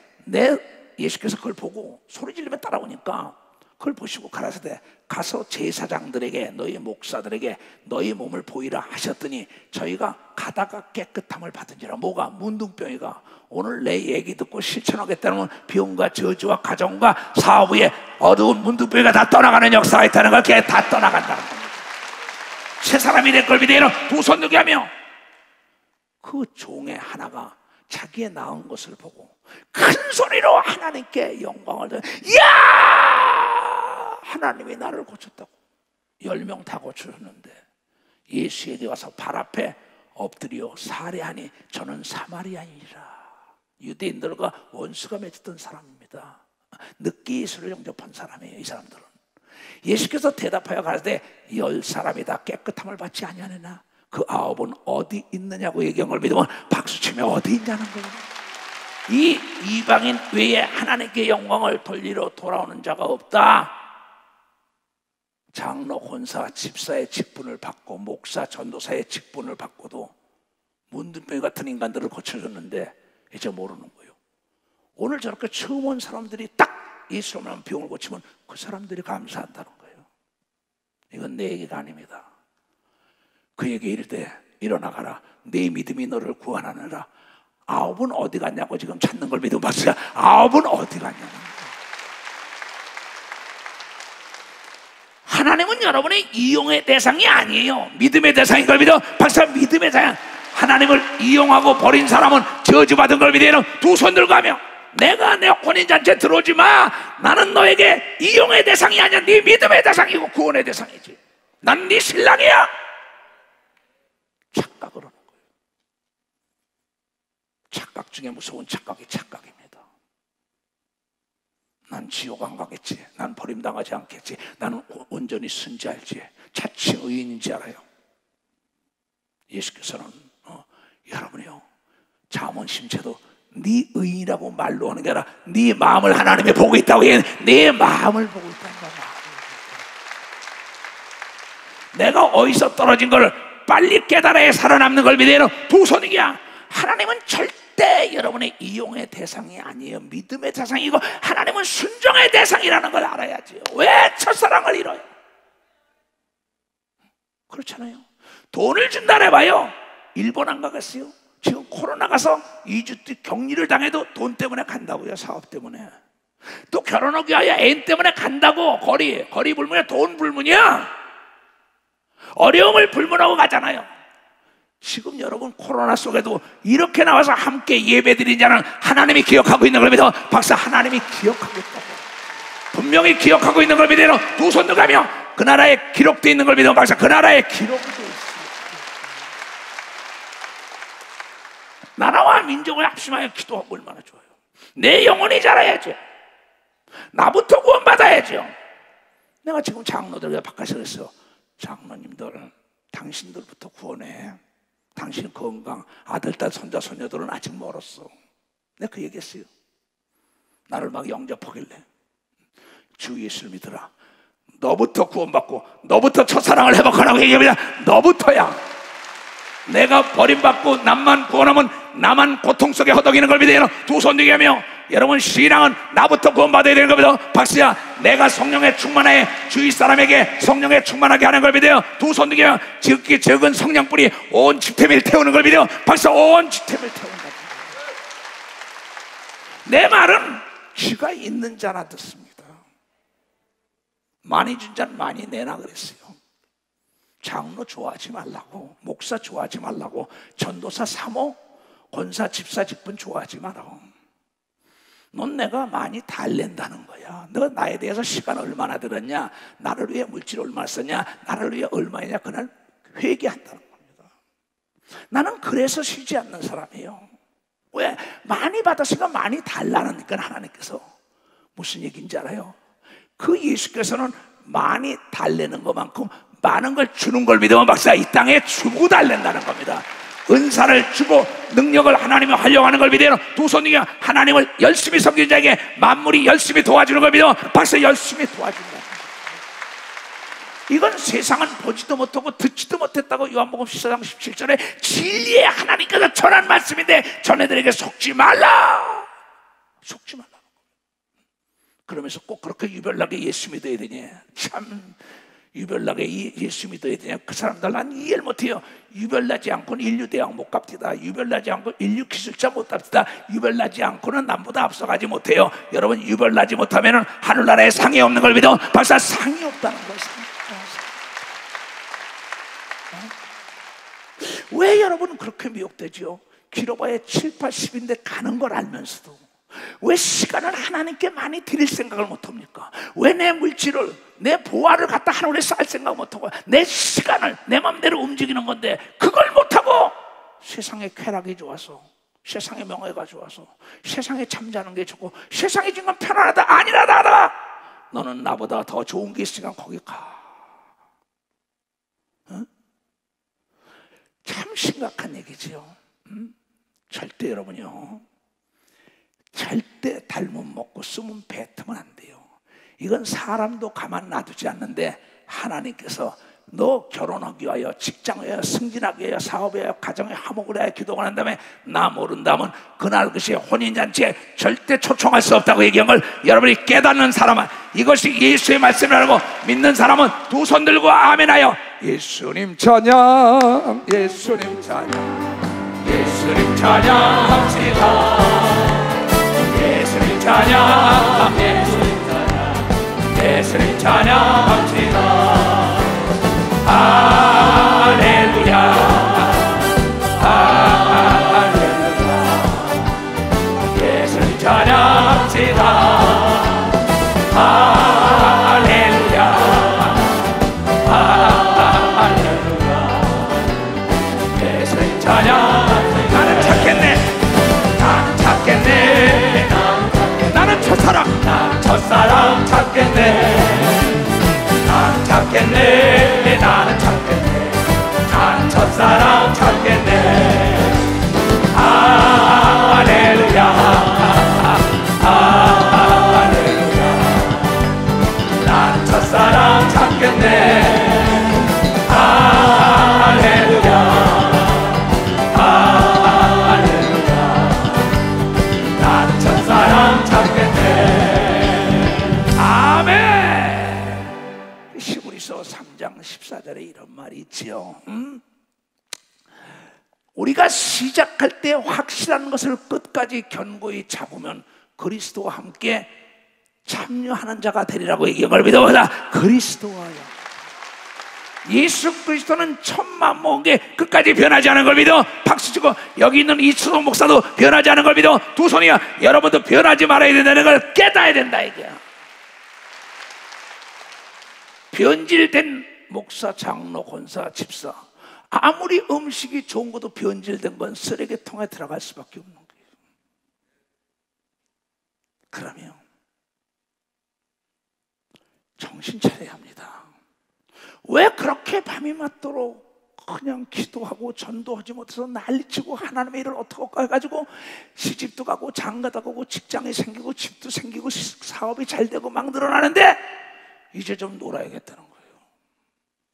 예수께서 그걸 보고 소리 지르며 따라오니까 그걸 보시고 가라사대 가서 제사장들에게 너희 목사들에게 너희 몸을 보이라 하셨더니 저희가 가다가 깨끗함을 받은지라. 뭐가? 문둥병이가 오늘 내 얘기 듣고 실천하겠다는 병과 저주와 가정과 사업 위에 어두운 문둥병이가 다 떠나가는 역사가 있다는 걸 걔 다 떠나간다는 겁니다. 새 사람이 될 걸 믿으러 두 손 들게 하며 그 종의 하나가 자기의 나은 것을 보고 큰 소리로 하나님께 영광을 드려. 야! 하나님이 나를 고쳤다고. 10명 다 고쳐줬는데 예수에게 와서 발 앞에 엎드려 살해하니 저는 사마리아인이라. 유대인들과 원수가 맺었던 사람입니다. 늦게 예수를 영접한 사람이에요. 이 사람들은. 예수께서 대답하여 가라사대 10사람이 다 깨끗함을 받지 아니하느냐. 그 9은 어디 있느냐고 얘기한 걸 믿으면 박수치며 어디 있냐는 거예요. 이 이방인 외에 하나님께 영광을 돌리러 돌아오는 자가 없다. 장로, 권사, 집사의 직분을 받고 목사, 전도사의 직분을 받고도 문둥병이 같은 인간들을 고쳐줬는데 이제 모르는 거예요. 오늘 저렇게 처음 온 사람들이 딱 예수로 말하면 병을 고치면 그 사람들이 감사한다는 거예요. 이건 내 얘기가 아닙니다. 그에게 이르되 일어나가라. 네 믿음이 너를 구원하느라. 9은 어디 갔냐고 지금 찾는 걸 믿으면 박수야. 9은 어디 갔냐고. 하나님은 여러분의 이용의 대상이 아니에요. 믿음의 대상인 걸 믿어. 박사, 믿음의 대상. 하나님을 이용하고 버린 사람은 저주받은 걸 믿어요. 두 손 들고 하며 내가 내 혼인잔치에 들어오지 마. 나는 너에게 이용의 대상이 아니야. 네 믿음의 대상이고 구원의 대상이지. 난 네 신랑이야. 착각을 하는 거예요. 착각 중에 무서운 착각이 착각입니다. 난 지옥 안 가겠지. 난 버림당하지 않겠지. 나는 온전히 순지할지. 자칭 의인인지 알아요. 예수께서는 여러분이요, 잠언 심체도 네 의인이라고 말로 하는 게 아니라 네 마음을 하나님이 보고 있다고. 네 마음을 보고 있다는 거야. 내가 어디서 떨어진 걸 빨리 깨달아야 살아남는 걸 믿어요. 두 손이야. 하나님은 절대 여러분의 이용의 대상이 아니에요. 믿음의 대상이고 하나님은 순종의 대상이라는 걸 알아야지요. 왜 첫사랑을 잃어요? 그렇잖아요. 돈을 준다 해봐요. 일본 안 가겠어요? 지금 코로나 가서 2주 뒤 격리를 당해도 돈 때문에 간다고요. 사업 때문에. 또 결혼하기 위하여 애인 때문에 간다고. 거리 불문이야. 돈 불문이야. 어려움을 불문하고 가잖아요. 지금 여러분 코로나 속에도 이렇게 나와서 함께 예배드린 자는 하나님이 기억하고 있는 걸 믿어. 박사, 하나님이 기억하고 있다고. 분명히 기억하고 있는 걸 믿어. 두 손 들어가며 그 나라에 기록되어 있는 걸 믿어. 박사, 그 나라에 기록되어 있어. 나라와 민족을 합심하여 기도하고 얼마나 좋아요. 내 영혼이 자라야죠. 나부터 구원받아야죠. 내가 지금 장로들에게 바깥에서 그랬어. 장로님들, 당신들부터 구원해. 당신 건강, 아들, 딸, 손자, 손녀들은 아직 멀었어. 내가 그 얘기했어요. 나를 막 영접하길래. 주 예수를 믿으라. 너부터 구원받고 너부터 첫사랑을 회복하라고 얘기합니다. 너부터야. 내가 버림받고 남만 구원하면 나만 고통 속에 허덕이는 걸 믿어요. 두 손 들게 하며 여러분 신앙은 나부터 구원받아야 되는 겁니다. 박수야. 내가 성령에 충만해 주위 사람에게 성령에 충만하게 하는 걸 믿어요. 두 손 들게 하며 지극히 적은 성령불이 온 집템을 태우는 걸 믿어요. 박수. 온 집템을 태우는 겁니다. 내 말은 귀가 있는 자나 듣습니다. 많이 준 자는 많이 내나 그랬어요. 장로 좋아하지 말라고, 목사 좋아하지 말라고, 전도사, 사모, 권사, 집사, 직분 좋아하지 마라. 넌 내가 많이 달랜다는 거야. 너 나에 대해서 시간 얼마나 들었냐, 나를 위해 물질 얼마나 썼냐, 나를 위해 얼마냐, 그날 회개한다는 겁니다. 나는 그래서 쉬지 않는 사람이에요. 왜? 많이 받았으니까 많이 달라니까. 하나님께서 무슨 얘기인지 알아요? 그 예수께서는 많이 달래는 것만큼 많은 걸 주는 걸 믿으면 박사, 이 땅에 주고 달랜다는 겁니다. 은사를 주고 능력을 하나님이 활용하는 걸 믿어요. 두 손이 하나님을 열심히 섬기는 자에게 만물이 열심히 도와주는 걸 믿어. 박사, 열심히 도와준다. 이건 세상은 보지도 못하고 듣지도 못했다고 요한복음 14장 17절에 진리의 하나님께서 전한 말씀인데 저네들에게 속지 말라. 속지 말라. 그러면서 꼭 그렇게 유별나게 예수 믿어야 되냐. 참 유별나게 예수 믿어야 되냐. 그 사람들 난 이해를 못해요. 유별나지 않고는 인류 대학 못 갑니다. 유별나지 않고 인류 기술자 못 갑니다. 유별나지 않고는 남보다 앞서가지 못해요. 여러분 유별나지 못하면 하늘나라에 상이 없는 걸 믿어. 박사, 상이 없다는 거예요. 왜 여러분은 그렇게 미혹되죠? 길어봐야 7, 80인데 가는 걸 알면서도 왜 시간을 하나님께 많이 드릴 생각을 못합니까? 왜 내 물질을, 내 보화를 갖다 하늘에 쌓을 생각 못하고 내 시간을 내 맘대로 움직이는 건데 그걸 못하고 세상의 쾌락이 좋아서, 세상의 명예가 좋아서, 세상에 잠자는 게 좋고 세상에 지금 편안하다, 아니라다 하다가 너는 나보다 더 좋은 게 있으니까 거기 가. 응? 참 심각한 얘기지요. 절대 여러분요, 절대 닮은 먹고 숨은 뱉으면 안 돼요. 이건 사람도 가만 놔두지 않는데 하나님께서 너 결혼하기 위하여, 직장에 위하여, 승진하기 위하여, 사업에 위하여, 가정에 화목을 위하여 기도를 한 다음에 나 모른다면 그날 그것이 혼인잔치에 절대 초청할 수 없다고 얘기한 걸 여러분이 깨닫는 사람은, 이것이 예수의 말씀이라고 믿는 사람은 두 손 들고 아멘하여 예수님 찬양, 예수님 찬양, 예수님 찬양합시다. 예수님 찬양, 예수님 찬양, 예수님 찬양합시다. 할렐루야, 할렐루야. 예수님 찬양합시다. 할렐루야, 할렐루야. 예수님 찬양. 나는 찾겠네, 나는 찾겠네, 나는 첫사랑, 나는 첫사랑 찾겠네, 나는 찾겠네, 나는 찾겠네, 나는 첫사랑 찾겠네. 할렐루야, 할렐루야. 나는 첫사랑 찾겠네. 우리가 시작할 때 확실한 것을 끝까지 견고히 잡으면 그리스도와 함께 참여하는 자가 되리라고 얘기한 믿어보자. 그리스도와요. 예수 그리스도는 천만 모게 끝까지 변하지 않은 걸 믿어. 박수치고 여기 있는 이수동 목사도 변하지 않은 걸 믿어. 두 손이야. 여러분도 변하지 말아야 된다는 걸 깨달아야 된다 이게야. 변질된 목사, 장로, 권사, 집사, 아무리 음식이 좋은 것도 변질된 건 쓰레기통에 들어갈 수밖에 없는 거예요. 그러면 정신 차려야 합니다. 왜 그렇게 밤이 맞도록 그냥 기도하고 전도하지 못해서 난리치고 하나님의 일을 어떻게 해가지고 시집도 가고 장가도 가고 직장이 생기고 집도 생기고 사업이 잘 되고 막 늘어나는데 이제 좀 놀아야겠다는 거예요.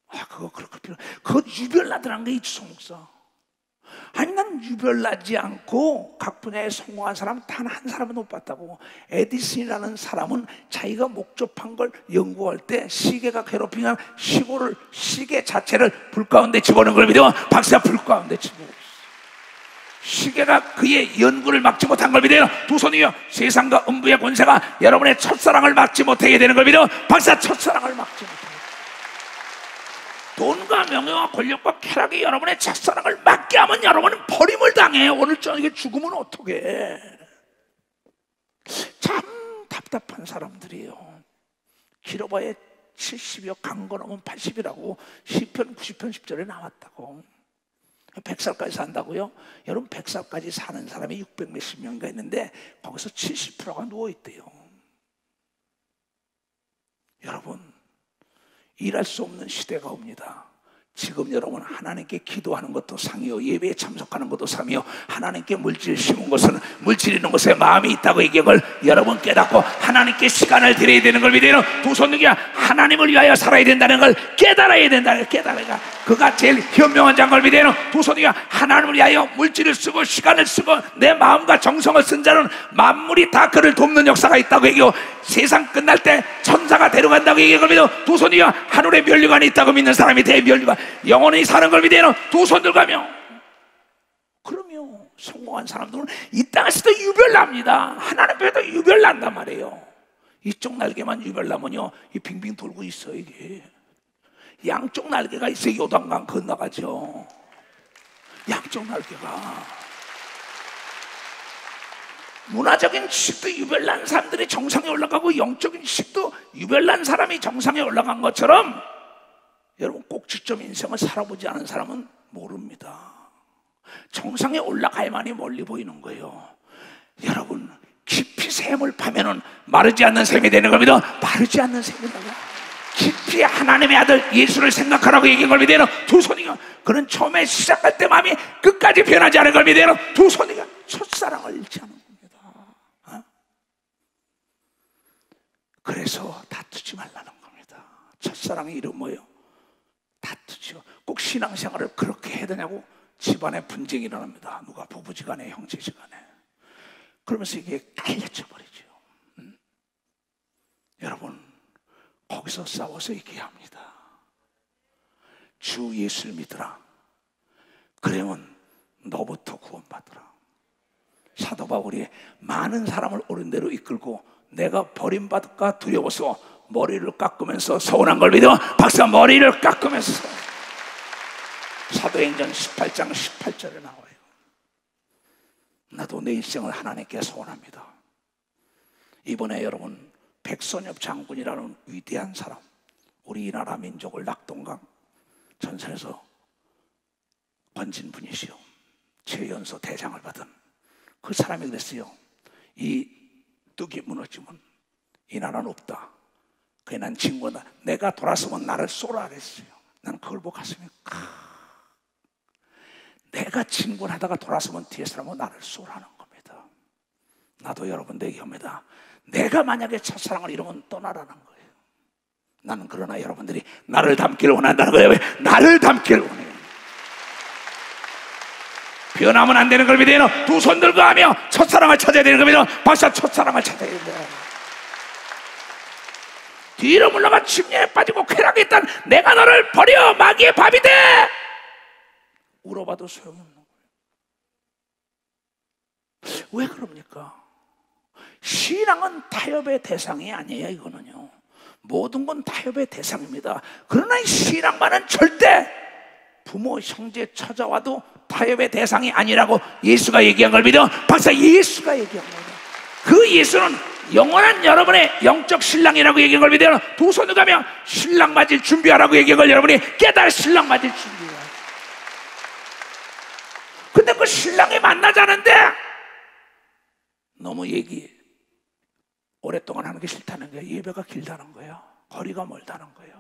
아, 그거 그렇게 필요. 그거 유별나더란 게 이주성 목사. 아니, 난 유별나지 않고 각 분야에 성공한 사람 단 한 사람은 못 봤다고. 에디슨이라는 사람은 자기가 목접한 걸 연구할 때 시계가 괴롭히면 시계 자체를 불 가운데 집어넣은 걸 믿어. 박사 불 가운데 집어넣었어. 시계가 그의 연구를 막지 못한 걸 믿어요. 두 손이요. 세상과 음부의 권세가 여러분의 첫사랑을 막지 못하게 되는 걸 믿어. 박사 첫사랑을 막지 못하게. 돈과 명예와 권력과 쾌락이 여러분의 첫사랑을 막게 하면 여러분은 버림을 당해. 오늘 저녁에 죽으면 어떡해. 참 답답한 사람들이에요. 길어봐야 70이요 강거 넘으면 80이라고 시편 90편 10절에 나왔다고. 100살까지 산다고요? 여러분 100살까지 사는 사람이 600 몇십 명인가 있는데 거기서 70%가 누워있대요. 여러분 일할 수 없는 시대가 옵니다. 지금 여러분 하나님께 기도하는 것도 상이요 예배에 참석하는 것도 상이요 하나님께 물질 심은 것은 물질 있는 것에 마음이 있다고 얘기한 걸 여러분 깨닫고 하나님께 시간을 드려야 되는 걸 믿어요. 두 손들기야 하나님을 위하여 살아야 된다는 걸 깨달아야 된다는 걸 깨달아야. 그가 제일 현명한 자인 걸 믿어요. 두 손들기야 하나님을 위하여 물질을 쓰고 시간을 쓰고 내 마음과 정성을 쓴 자는 만물이 다 그를 돕는 역사가 있다고 얘기하고 세상 끝날 때 천사가 데려간다고 얘기한 걸 믿어. 두 손들기야 하늘에 면류관이 있다고 믿는 사람이 대면류관 영원히 사는 걸 믿어요. 두 손 들가며. 그러면 성공한 사람들은 이 땅에서도 유별납니다. 하나님 앞에도 유별난단 말이에요. 이쪽 날개만 유별나면요 이 빙빙 돌고 있어. 이게 양쪽 날개가 있어야 요단강 건너가죠. 양쪽 날개가. 문화적인 지식도 유별난 사람들이 정상에 올라가고 영적인 지식도 유별난 사람이 정상에 올라간 것처럼 여러분 꼭지점 인생을 살아보지 않은 사람은 모릅니다. 정상에 올라가야만이 멀리 보이는 거예요. 여러분 깊이 샘을 파면은 마르지 않는 샘이 되는 겁니다. 마르지 않는 샘이라고. 깊이 하나님의 아들 예수를 생각하라고 얘기한 걸 믿어요. 두 손이가. 그는 처음에 시작할 때 마음이 끝까지 변하지 않은 걸 믿어요. 두 손이가 첫사랑을 잃지 않은 겁니다. 그래서 다투지 말라는 겁니다. 첫사랑의 이름 뭐예요? 다투죠. 꼭 신앙생활을 그렇게 해야 되냐고 집안에 분쟁이 일어납니다. 누가 부부지간에 형제지간에. 그러면서 이게 깔려져 버리죠. 여러분 거기서 싸워서 이겨야 합니다. 주 예수를 믿으라. 그러면 너부터 구원받으라. 사도 바울이 많은 사람을 옳은 대로 이끌고 내가 버림받을까 두려워서 머리를 깎으면서 서운한 걸 믿어. 박사 머리를 깎으면서. 사도행전 18장 18절에 나와요. 나도 내 일생을 하나님께 소원합니다. 이번에 여러분 백선엽 장군이라는 위대한 사람, 우리 이 나라 민족을 낙동강 전선에서 건진 분이시요 최연소 대장을 받은 그 사람이 그랬어요. 이 뚝이 무너지면 이 나라는 없다. 그게 난 친구다. 내가 돌아서면 나를 쏘라 그랬어요. 난 그걸 보고 가슴이 내가 진군하다가 돌아서면 뒤에 사람은 나를 쏘라는 겁니다. 나도 여러분들 얘기합니다. 내가 만약에 첫사랑을 잃으면 떠나라는 거예요. 나는 그러나 여러분들이 나를 닮기를 원한다는 거예요. 왜? 나를 닮기를 원해요. 변하면 안 되는 걸 믿어요. 두 손 들고 하며 첫사랑을 찾아야 되는 겁니다. 박사 첫사랑을 찾아야 된다. 뒤로 물러가 침략에 빠지고 쾌락에 있단 내가 너를 버려 마귀의 밥이 돼. 울어봐도 소용이 없는 거예요. 왜 그럽니까? 신앙은 타협의 대상이 아니에요. 이거는요, 모든 건 타협의 대상입니다. 그러나 이 신앙만은 절대 부모, 형제, 처자와도 타협의 대상이 아니라고 예수가 얘기한 걸 믿어. 박사, 예수가 얘기한 거예요. 그 예수는 영원한 여러분의 영적 신랑이라고 얘기한 걸 믿어요. 두 손을 가며 신랑 맞을 준비하라고 얘기한 걸 여러분이 깨달아 신랑 맞을 준비해요. 근데 그 신랑이 만나자는데 너무 얘기 오랫동안 하는 게 싫다는 거예요. 예배가 길다는 거예요. 거리가 멀다는 거예요.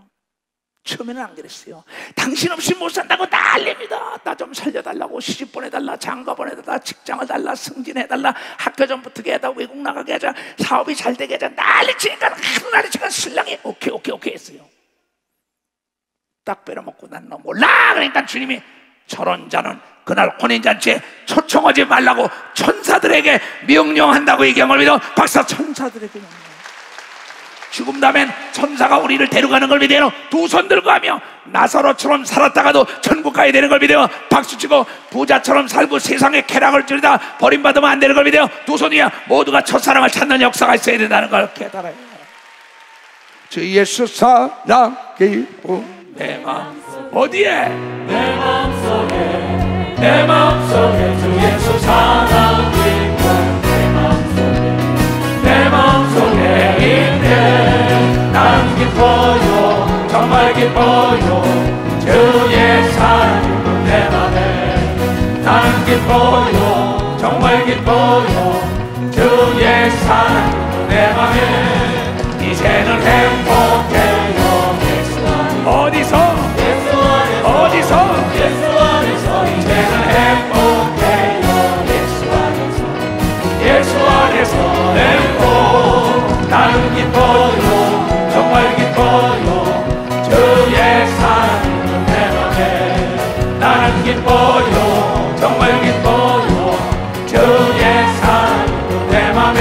처음에는 안 그랬어요. 당신 없이 못 산다고 난립니다. 나 좀 살려달라고, 시집 보내달라, 장가 보내달라, 직장을 달라, 승진해달라, 학교 좀 붙게 해달라, 외국 나가게 하자, 사업이 잘 되게 하자, 난리치니까 하도 난리치니까 신랑이 오케이 했어요. 딱 빼려먹고 난 너 몰라. 그러니까 주님이 저런 자는 그날 혼인잔치에 초청하지 말라고 천사들에게 명령한다고 얘기한 걸 믿어. 박사, 천사들에게 명령. 죽음 다음엔 천사가 우리를 데려가는 걸 믿어요. 두 손 들고 하며 나사로처럼 살았다가도 천국 가야 되는 걸 믿어요. 박수치고 부자처럼 살고 세상에 쾌락을 줄이다 버림받으면 안 되는 걸 믿어요. 두 손이야 모두가 첫사랑을 찾는 역사가 있어야 된다는 걸 깨달아요. 주 예수 사랑 기쁨 내 마음 어디에? 내 마음속에 내 마음속에 주 예수 사랑 기쁨 내 마음속에 내 마음속에 있네. 난 기뻐요 정말 기뻐요 주의 사랑 기쁨 내 맘에. 난 기뻐요 정말 기뻐요 주의 사랑 기쁨 내 맘에. 이제는 행복해요 예수 안에서. 어디서? 예수 안에서. 어디서? 예수 안에서. 이제는 행복해요 예수 안에서. 예수 안에서 행복. 나는 기뻐요 정말 기뻐요 주의 사랑 내 맘에. 나는 기뻐요 정말 기뻐요 주의 사랑 내 맘에.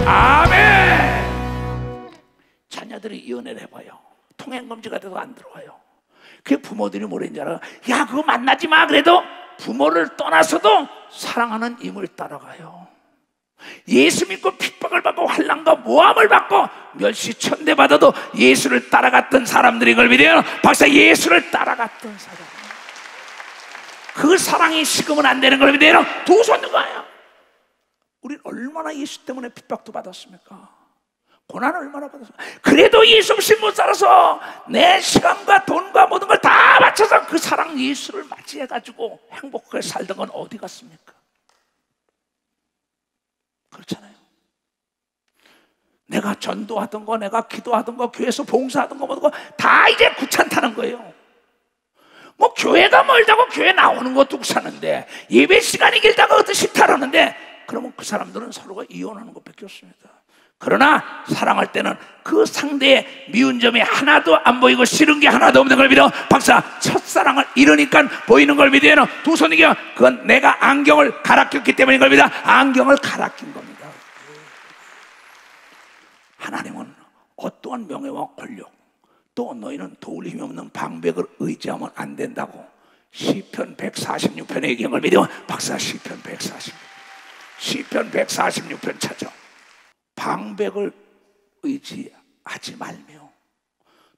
아멘. 자녀들이 이혼을 해봐요. 통행금지가 돼도 안 들어와요. 그 부모들이 뭐라는 줄 알아? 야 그거 만나지 마. 그래도 부모를 떠나서도 사랑하는 임을 따라가요. 예수 믿고 핍박을 받고 환난과 모함을 받고 멸시천대 받아도 예수를 따라갔던 사람들이 걸 믿어요. 박사, 예수를 따라갔던 사람. 그 사랑이 식으면 안 되는 걸 믿어요. 두 손 들고 가요. 우린 얼마나 예수 때문에 핍박도 받았습니까? 고난을 얼마나 받았습니까? 그래도 예수 없이 못 살아서 내 시간과 돈과 모든 걸 다 바쳐서 그 사랑 예수를 맞이해가지고 행복하게 살던 건 어디 갔습니까? 그렇잖아요. 내가 전도하던 거, 내가 기도하던 거, 교회에서 봉사하던 거 모든 거 다 이제 구찬타는 거예요. 뭐 교회가 멀다고 교회 나오는 것도 귀찮은데, 예배 시간이 길다고 그것도 싫다라는데, 그러면 그 사람들은 서로가 이혼하는 것밖에 없습니다. 그러나 사랑할 때는 그 상대의 미운 점이 하나도 안 보이고 싫은 게 하나도 없는 걸 믿어. 박사, 첫사랑을 잃으니까 보이는 걸 믿어요. 두 손이 겨. 그건 내가 안경을 갈아 꼈기 때문인 걸 믿어. 안경을 갈아 낀 겁니다. 하나님은 어떠한 명예와 권력, 또 너희는 도울 힘이 없는 방백을 의지하면 안 된다고 시편 146편에 얘기한 걸 믿어. 박사, 시편 146편 찾아. 방백을 의지하지 말며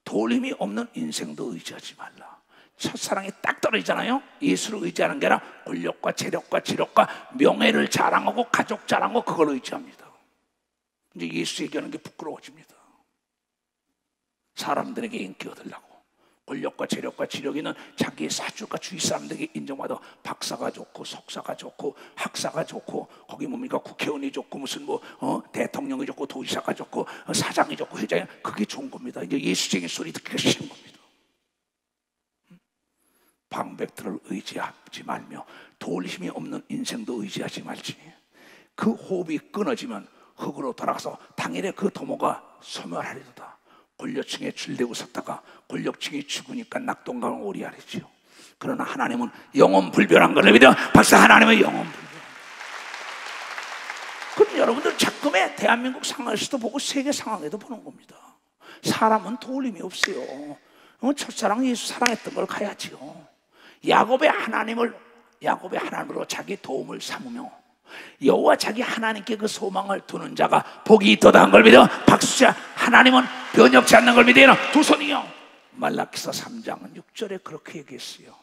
도울 힘이 없는 인생도 의지하지 말라. 첫사랑이 딱 떨어지잖아요. 예수를 의지하는 게 아니라 권력과 재력과 지력과 명예를 자랑하고 가족 자랑하고 그걸 의지합니다. 이제 예수 얘기하는 게 부끄러워집니다. 사람들에게 인기 얻으려고 권력과 재력과 지력이 있는 자기의 사주가 주위 사람들에게 인정받아 박사가 좋고 석사가 좋고 학사가 좋고 거기 뭡니까 국회의원이 좋고 무슨 뭐 대통령이 좋고 도지사가 좋고 사장이 좋고 회장이, 그게 좋은 겁니다. 이제 예수쟁이 소리 듣기가 싫은 겁니다. 방백들을 의지하지 말며 도울 힘이 없는 인생도 의지하지 말지. 그 호흡이 끊어지면 흙으로 돌아가서 당일에 그 도모가 소멸하리로다. 권력층에 줄대고 섰다가 권력층이 죽으니까 낙동강을 오리하리지요. 그러나 하나님은 영원 불변한 것을 믿어. 박사, 하나님은 영원 불변. 그럼 여러분들 작금의 대한민국 상황에서도 보고 세계 상황에도 보는 겁니다. 사람은 도울 힘이 없어요. 첫사랑 예수 사랑했던 걸 가야지요. 야곱의 하나님으로 자기 도움을 삼으며 여호와 자기 하나님께 그 소망을 두는 자가 복이 있도다 한 걸 믿어 박수쳐. 하나님은 변혁지 않는 걸 믿어요. 두 손이요. 말라기서 3장 6절에 그렇게 얘기했어요.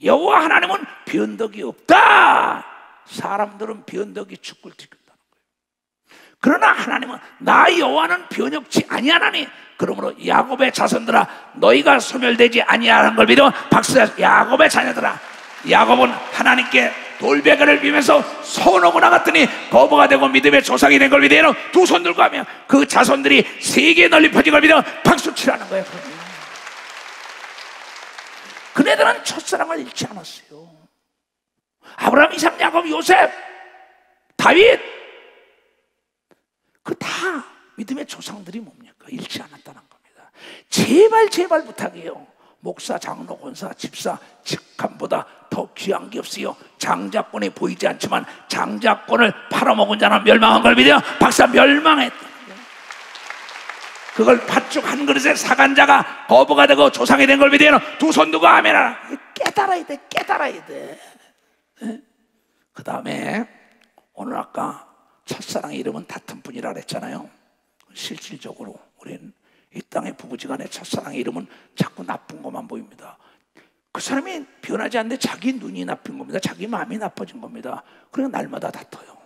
여호와 하나님은 변덕이 없다. 사람들은 변덕이 죽을 튀긴다는 거예요. 그러나 하나님은 나 여호와는 변혁지 아니하나니 그러므로 야곱의 자손들아 너희가 소멸되지 아니하는 걸 믿어 박수쳐. 야곱의 자녀들아. 야곱은 하나님께 돌베개를 비면서 손오고 나갔더니 거부가 되고 믿음의 조상이 된 걸 믿어요. 두 손 들고 하며 그 자손들이 세계에 널리 퍼진 걸 믿어 박수치라는 거예요. 그네들은 첫사랑을 잃지 않았어요. 아브라함, 이삭, 야곱, 요셉, 다윗, 그 다 믿음의 조상들이 뭡니까? 잃지 않았다는 겁니다. 제발 제발 부탁이에요. 목사, 장로, 권사, 집사, 직함보다 더 귀한 게 없어요. 장자권이 보이지 않지만 장자권을 팔아먹은 자는 멸망한 걸 믿어요. 박사 멸망했다. 그걸 팥죽 한 그릇에 사간 자가 거부가 되고 조상이 된 걸 믿어요. 두 손 두고 아멘하라. 깨달아야 돼. 깨달아야 돼. 그 다음에 오늘 아까 첫사랑의 이름은 다툰 분이라 그랬잖아요. 실질적으로 우리는 이 땅의 부부지간의 첫사랑의 이름은 자꾸 나쁜 것만 보입니다. 그 사람이 변하지 않는데 자기 눈이 나쁜 겁니다. 자기 마음이 나빠진 겁니다. 그러니까 날마다 다퉈요.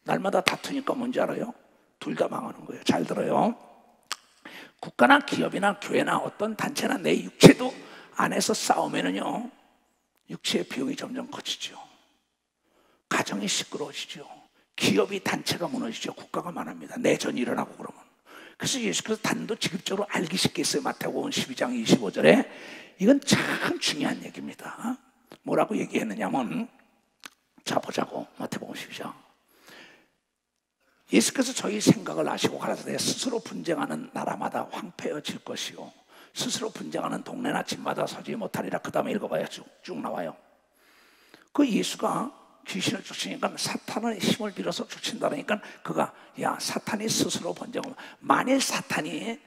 날마다 다투니까 뭔지 알아요? 둘 다 망하는 거예요. 잘 들어요. 국가나 기업이나 교회나 어떤 단체나 내 육체도 안에서 싸우면은요, 육체의 비용이 점점 커지죠. 가정이 시끄러워지죠. 기업이 단체가 무너지죠. 국가가 망합니다. 내전이 일어나고 그러면. 그래서 예수께서 단도직입적으로 알기 쉽게 했어요. 마태복음 12장 25절에. 이건 참 중요한 얘기입니다. 뭐라고 얘기했느냐면, 자 보자고. 마태복음 12장. 예수께서 저희 생각을 아시고 가라사대 스스로 분쟁하는 나라마다 황폐해질 것이요 스스로 분쟁하는 동네나 집마다 서지 못하리라. 그 다음에 읽어봐야 쭉 나와요. 그 예수가 귀신을 쫓으니까 사탄의 힘을 빌어서 쫓는다니까 그가 야 사탄이 스스로 분쟁하면 만일 사단이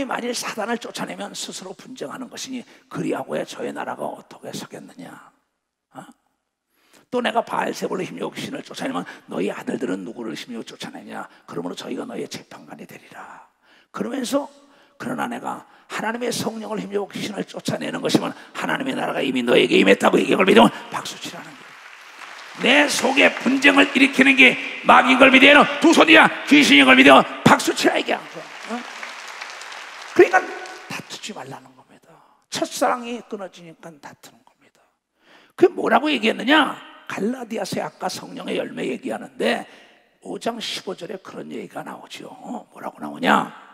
만일 사단을 쫓아내면 스스로 분쟁하는 것이니 그리하고야 저의 나라가 어떻게 서겠느냐. 또 내가 바알세불로 힘입어 귀신을 쫓아내면 너희 아들들은 누구를 힘입어 쫓아내냐. 그러므로 저희가 너희의 재판관이 되리라. 그러면서 그러나 내가 하나님의 성령을 힘입어 귀신을 쫓아내는 것이면 하나님의 나라가 이미 너에게 임했다고 얘기를 믿으면 박수치라는 거예요. 내 속에 분쟁을 일으키는 게 마귀인 걸 믿어요. 두 손이야 귀신인 걸 믿어 박수치라 얘기하는 거야. 그러니까 다투지 말라는 겁니다. 첫사랑이 끊어지니까 다투는 겁니다. 그게 뭐라고 얘기했느냐. 갈라디아서에 아까 성령의 열매 얘기하는데 5장 15절에 그런 얘기가 나오죠. 뭐라고 나오냐.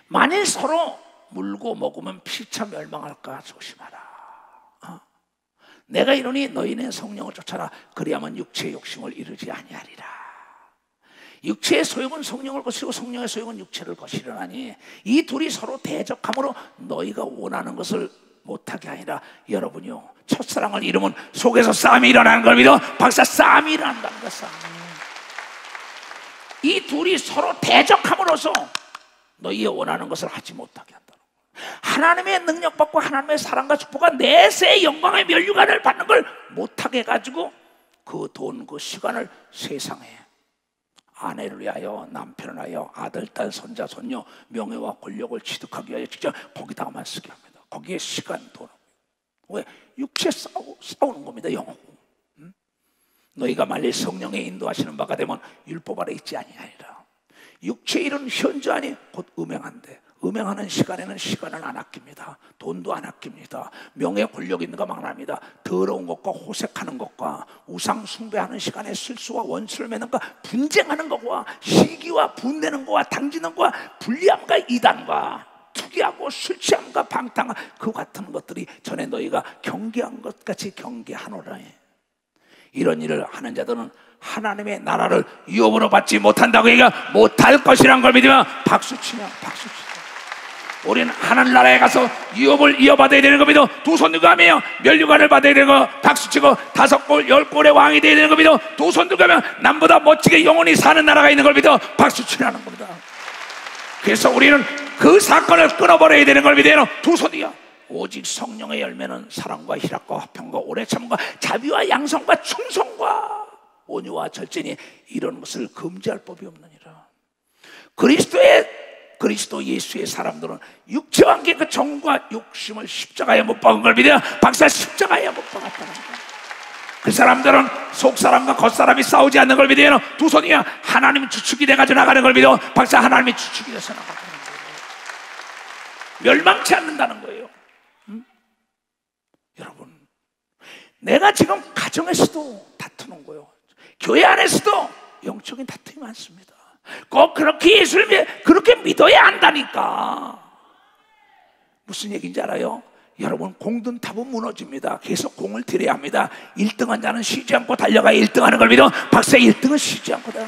만일 서로 물고 먹으면 피차 멸망할까 조심하라. 내가 이러니 너희는 성령을 쫓아라. 그리하면 육체의 욕심을 이루지 아니하리라. 육체의 소욕은 성령을 거스리고 성령의 소욕은 육체를 거스리라니 이 둘이 서로 대적함으로 너희가 원하는 것을 못하게 아니라 여러분이요 첫사랑을 잃으면 속에서 싸움이 일어나는 걸 믿어 박사 싸움이 일어난다는 거야. 싸움이. 이 둘이 서로 대적함으로써 너희의 원하는 것을 하지 못하게 한다는 거야. 하나님의 능력 받고 하나님의 사랑과 축복과 내세의 영광의 면류관을 받는 걸 못하게 해가지고 그 돈, 그 시간을 세상에 아내를 위하여, 남편을 위하여, 아들, 딸, 손자, 손녀, 명예와 권력을 취득하기 위하여 직접 거기다가만 쓰게 합니다. 거기에 시간, 돈. 왜? 육체 싸우는 겁니다. 영하고. 너희가 만일 성령의 인도하시는 바가 되면 율법 아래 있지 아니하리라. 육체의 일은 현저하니 곧 음행한데 음행하는 시간에는 시간을 안 아낍니다. 돈도 안 아낍니다. 명예 권력 있는 거 망합니다. 더러운 것과 호색하는 것과 우상 숭배하는 시간에 실수와 원수를 맺는 것과 분쟁하는 것과 시기와 분내는 것과 당지는 것과 불리함과 이단과 투기하고 술 취함과 방탕과 그 같은 것들이 전에 너희가 경계한 것 같이 경계하노라. 이런 일을 하는 자들은 하나님의 나라를 유업으로 받지 못한다고 얘기가 못할 것이란 걸 믿으면 박수치냐 박수치냐. 우리는 하늘나라에 가서 유업을 이어받아야 되는 겁니다. 두 손 들고 하며 면류관을 받아야 되는 거 박수치고 5골 10골의 왕이 되어야 되는 겁니다. 두 손 들고 하면 남보다 멋지게 영원히 사는 나라가 있는 걸 믿어 박수치라는 겁니다. 그래서 우리는 그 사건을 끊어버려야 되는 걸 믿어요. 두 손이야. 오직 성령의 열매는 사랑과 희락과 화평과 오래 참과 자비와 양성과 충성과 온유와 절제니 이런 것을 금지할 법이 없느니라. 그리스도 예수의 사람들은 육체와 함께 그 정과 욕심을 십자가에 못 박은 걸 믿어 박사 십자가에 못 박았다는 거야. 그 사람들은 속사람과 겉사람이 싸우지 않는 걸 믿어 두 손이야 하나님 주축이 돼가지고 나가는 걸 믿어 박사 하나님이 주축이 돼서 나가는 거예요. 멸망치 않는다는 거예요. 여러분, 내가 지금 가정에서도 다투는 거예요. 교회 안에서도 영적인 다툼이 많습니다. 꼭 그렇게 예수를 그렇게 믿어야 한다니까. 무슨 얘기인지 알아요? 여러분, 공든 탑은 무너집니다. 계속 공을 들여야 합니다. 1등한 자는 쉬지 않고 달려가야 1등하는 걸 믿어 박사 1등은 쉬지 않고 다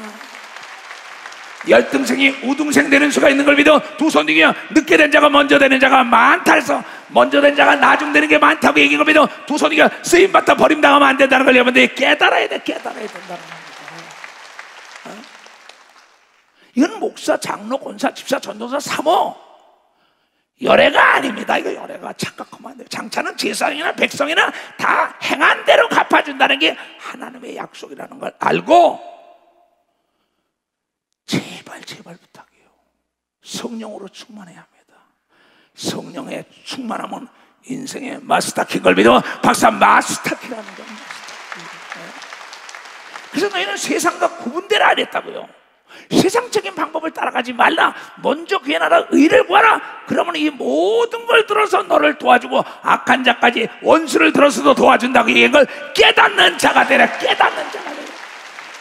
열등생이 우등생 되는 수가 있는 걸 믿어 두 손 등이야 늦게 된 자가 먼저 되는 자가 많다 해서 먼저 된 자가 나중 되는 게 많다고 얘기한 걸 믿어 두 손이가 쓰임받다 버림당하면 안 된다는 걸 여러분들이 깨달아야 된다는 겁니다. 이건 목사, 장로, 권사, 집사, 전도사, 사모 열애가 아닙니다. 이거 열애가 착각하면 안 돼요. 장차는 제사장이나 백성이나 다 행한 대로 갚아준다는 게 하나님의 약속이라는 걸 알고 제발 부탁해요. 성령으로 충만해야 합니다. 성령의 충만함은 인생의 마스터키인 걸 믿어 박사 마스터키라는 겁니다. 그래서 너희는 세상과 구분되라 하랬다고요. 세상적인 방법을 따라가지 말라. 먼저 그의 나라 의를 구하라. 그러면 이 모든 걸 들어서 너를 도와주고 악한 자까지 원수를 들어서도 도와준다고 얘기한 걸 깨닫는 자가 되라. 깨닫는 자가 되라.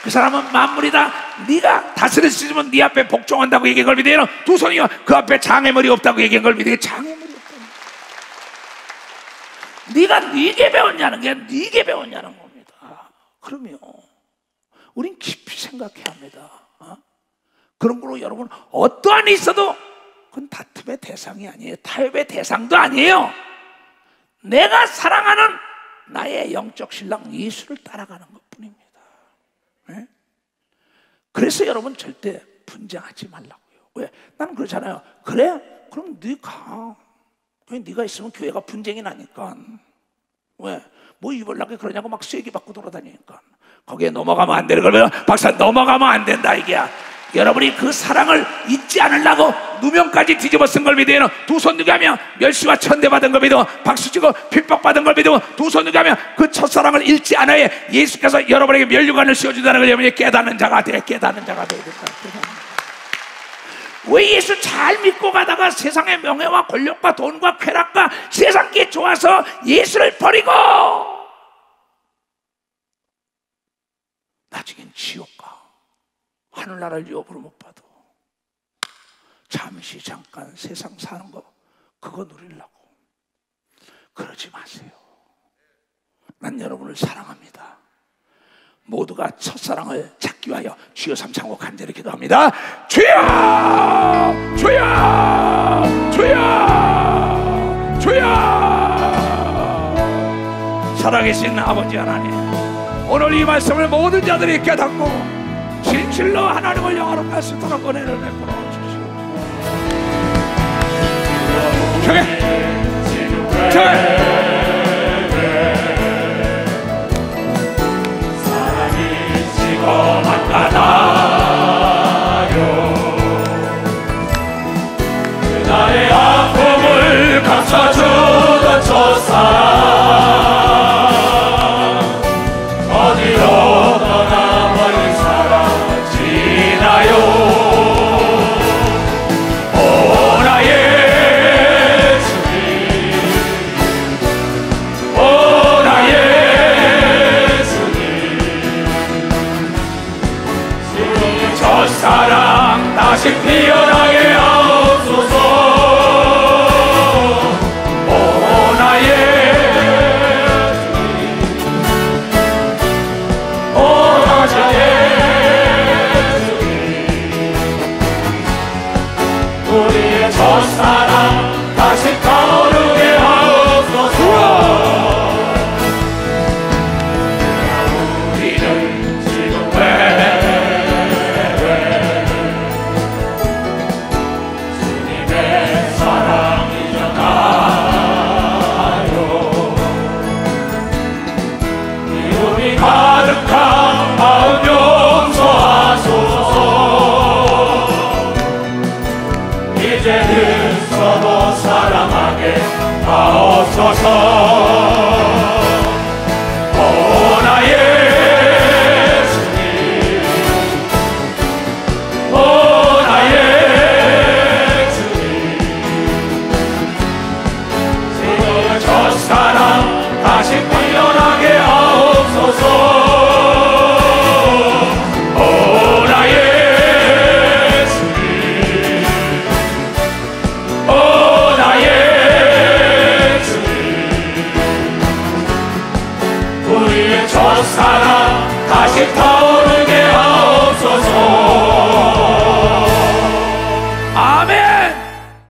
그 사람은 만물이다. 네가 다스릴 수 있으면 네 앞에 복종한다고 얘기한 걸 믿어요. 두 손이요 그 앞에 장애물이 없다고 얘기한 걸 믿어요. 장애물이 없다는 네가 네게 배웠냐는 게 네게 배웠냐는 겁니다. 그러면 우린 깊이 생각해야 합니다. 그런 걸로 여러분 어떠한 일이 있어도 그건 다툼의 대상이 아니에요. 타협의 대상도 아니에요. 내가 사랑하는 나의 영적 신랑 예수를 따라가는 것뿐입니다. 네? 그래서 여러분 절대 분쟁하지 말라고요. 왜? 나는 그렇잖아요. 그래? 그럼 네가 네가 있으면 교회가 분쟁이 나니까. 왜? 뭐 입을라게 그러냐고 막 쐐기 받고 돌아다니니까. 거기에 넘어가면 안 되는 걸 박사 넘어가면 안 된다 이게야. 여러분이 그 사랑을 잊지 않으려고 누명까지 뒤집어 쓴 걸 믿어요. 두 손 들게 하면 멸시와 천대받은 걸 믿어 박수치고 핍박받은 걸 믿어 두 손 들게 하면 그 첫사랑을 잃지 않아야 예수께서 여러분에게 면류관을 씌워준다는 걸 여러분이 깨닫는 자가 돼. 깨닫는 자가 돼야 된다. 왜 예수 잘 믿고 가다가 세상의 명예와 권력과 돈과 쾌락과 세상께 좋아서 예수를 버리고 나중엔 지옥가 하늘나라를 유업으로 못 받아. 잠시 잠깐 세상 사는 거 그거 누리려고 그러지 마세요. 난 여러분을 사랑합니다. 모두가 첫사랑을 찾기 위하여 주여 삼창고 간절히 기도합니다. 주여 주여 주여 주여. 살아계신 아버지 하나님, 오늘 이 말씀을 모든 자들이 깨닫고 진실로 하나님을 영화롭게 할 수 있도록 은혜를 베풀어 주시옵소서. 사랑이 지고만 가나요. 그날의 아픔을 감싸주던 첫사랑 어디로 떠나버린 사랑지나요. 오 나의 주님, 오 나의 주님, 주님의 첫사랑 다시 피어나게 하옵소서. 오 나의 우리의 첫사랑 다시 떠오르게 하옵소서. 우리는 지금 왜 하옵소서. 오 나의 주님, 오 나의 주님, 지금의 첫사랑 다시 피어나게 하옵소서. 오 나의 주님, 오 나의 주님, 우리의 첫사랑 다시 타오르게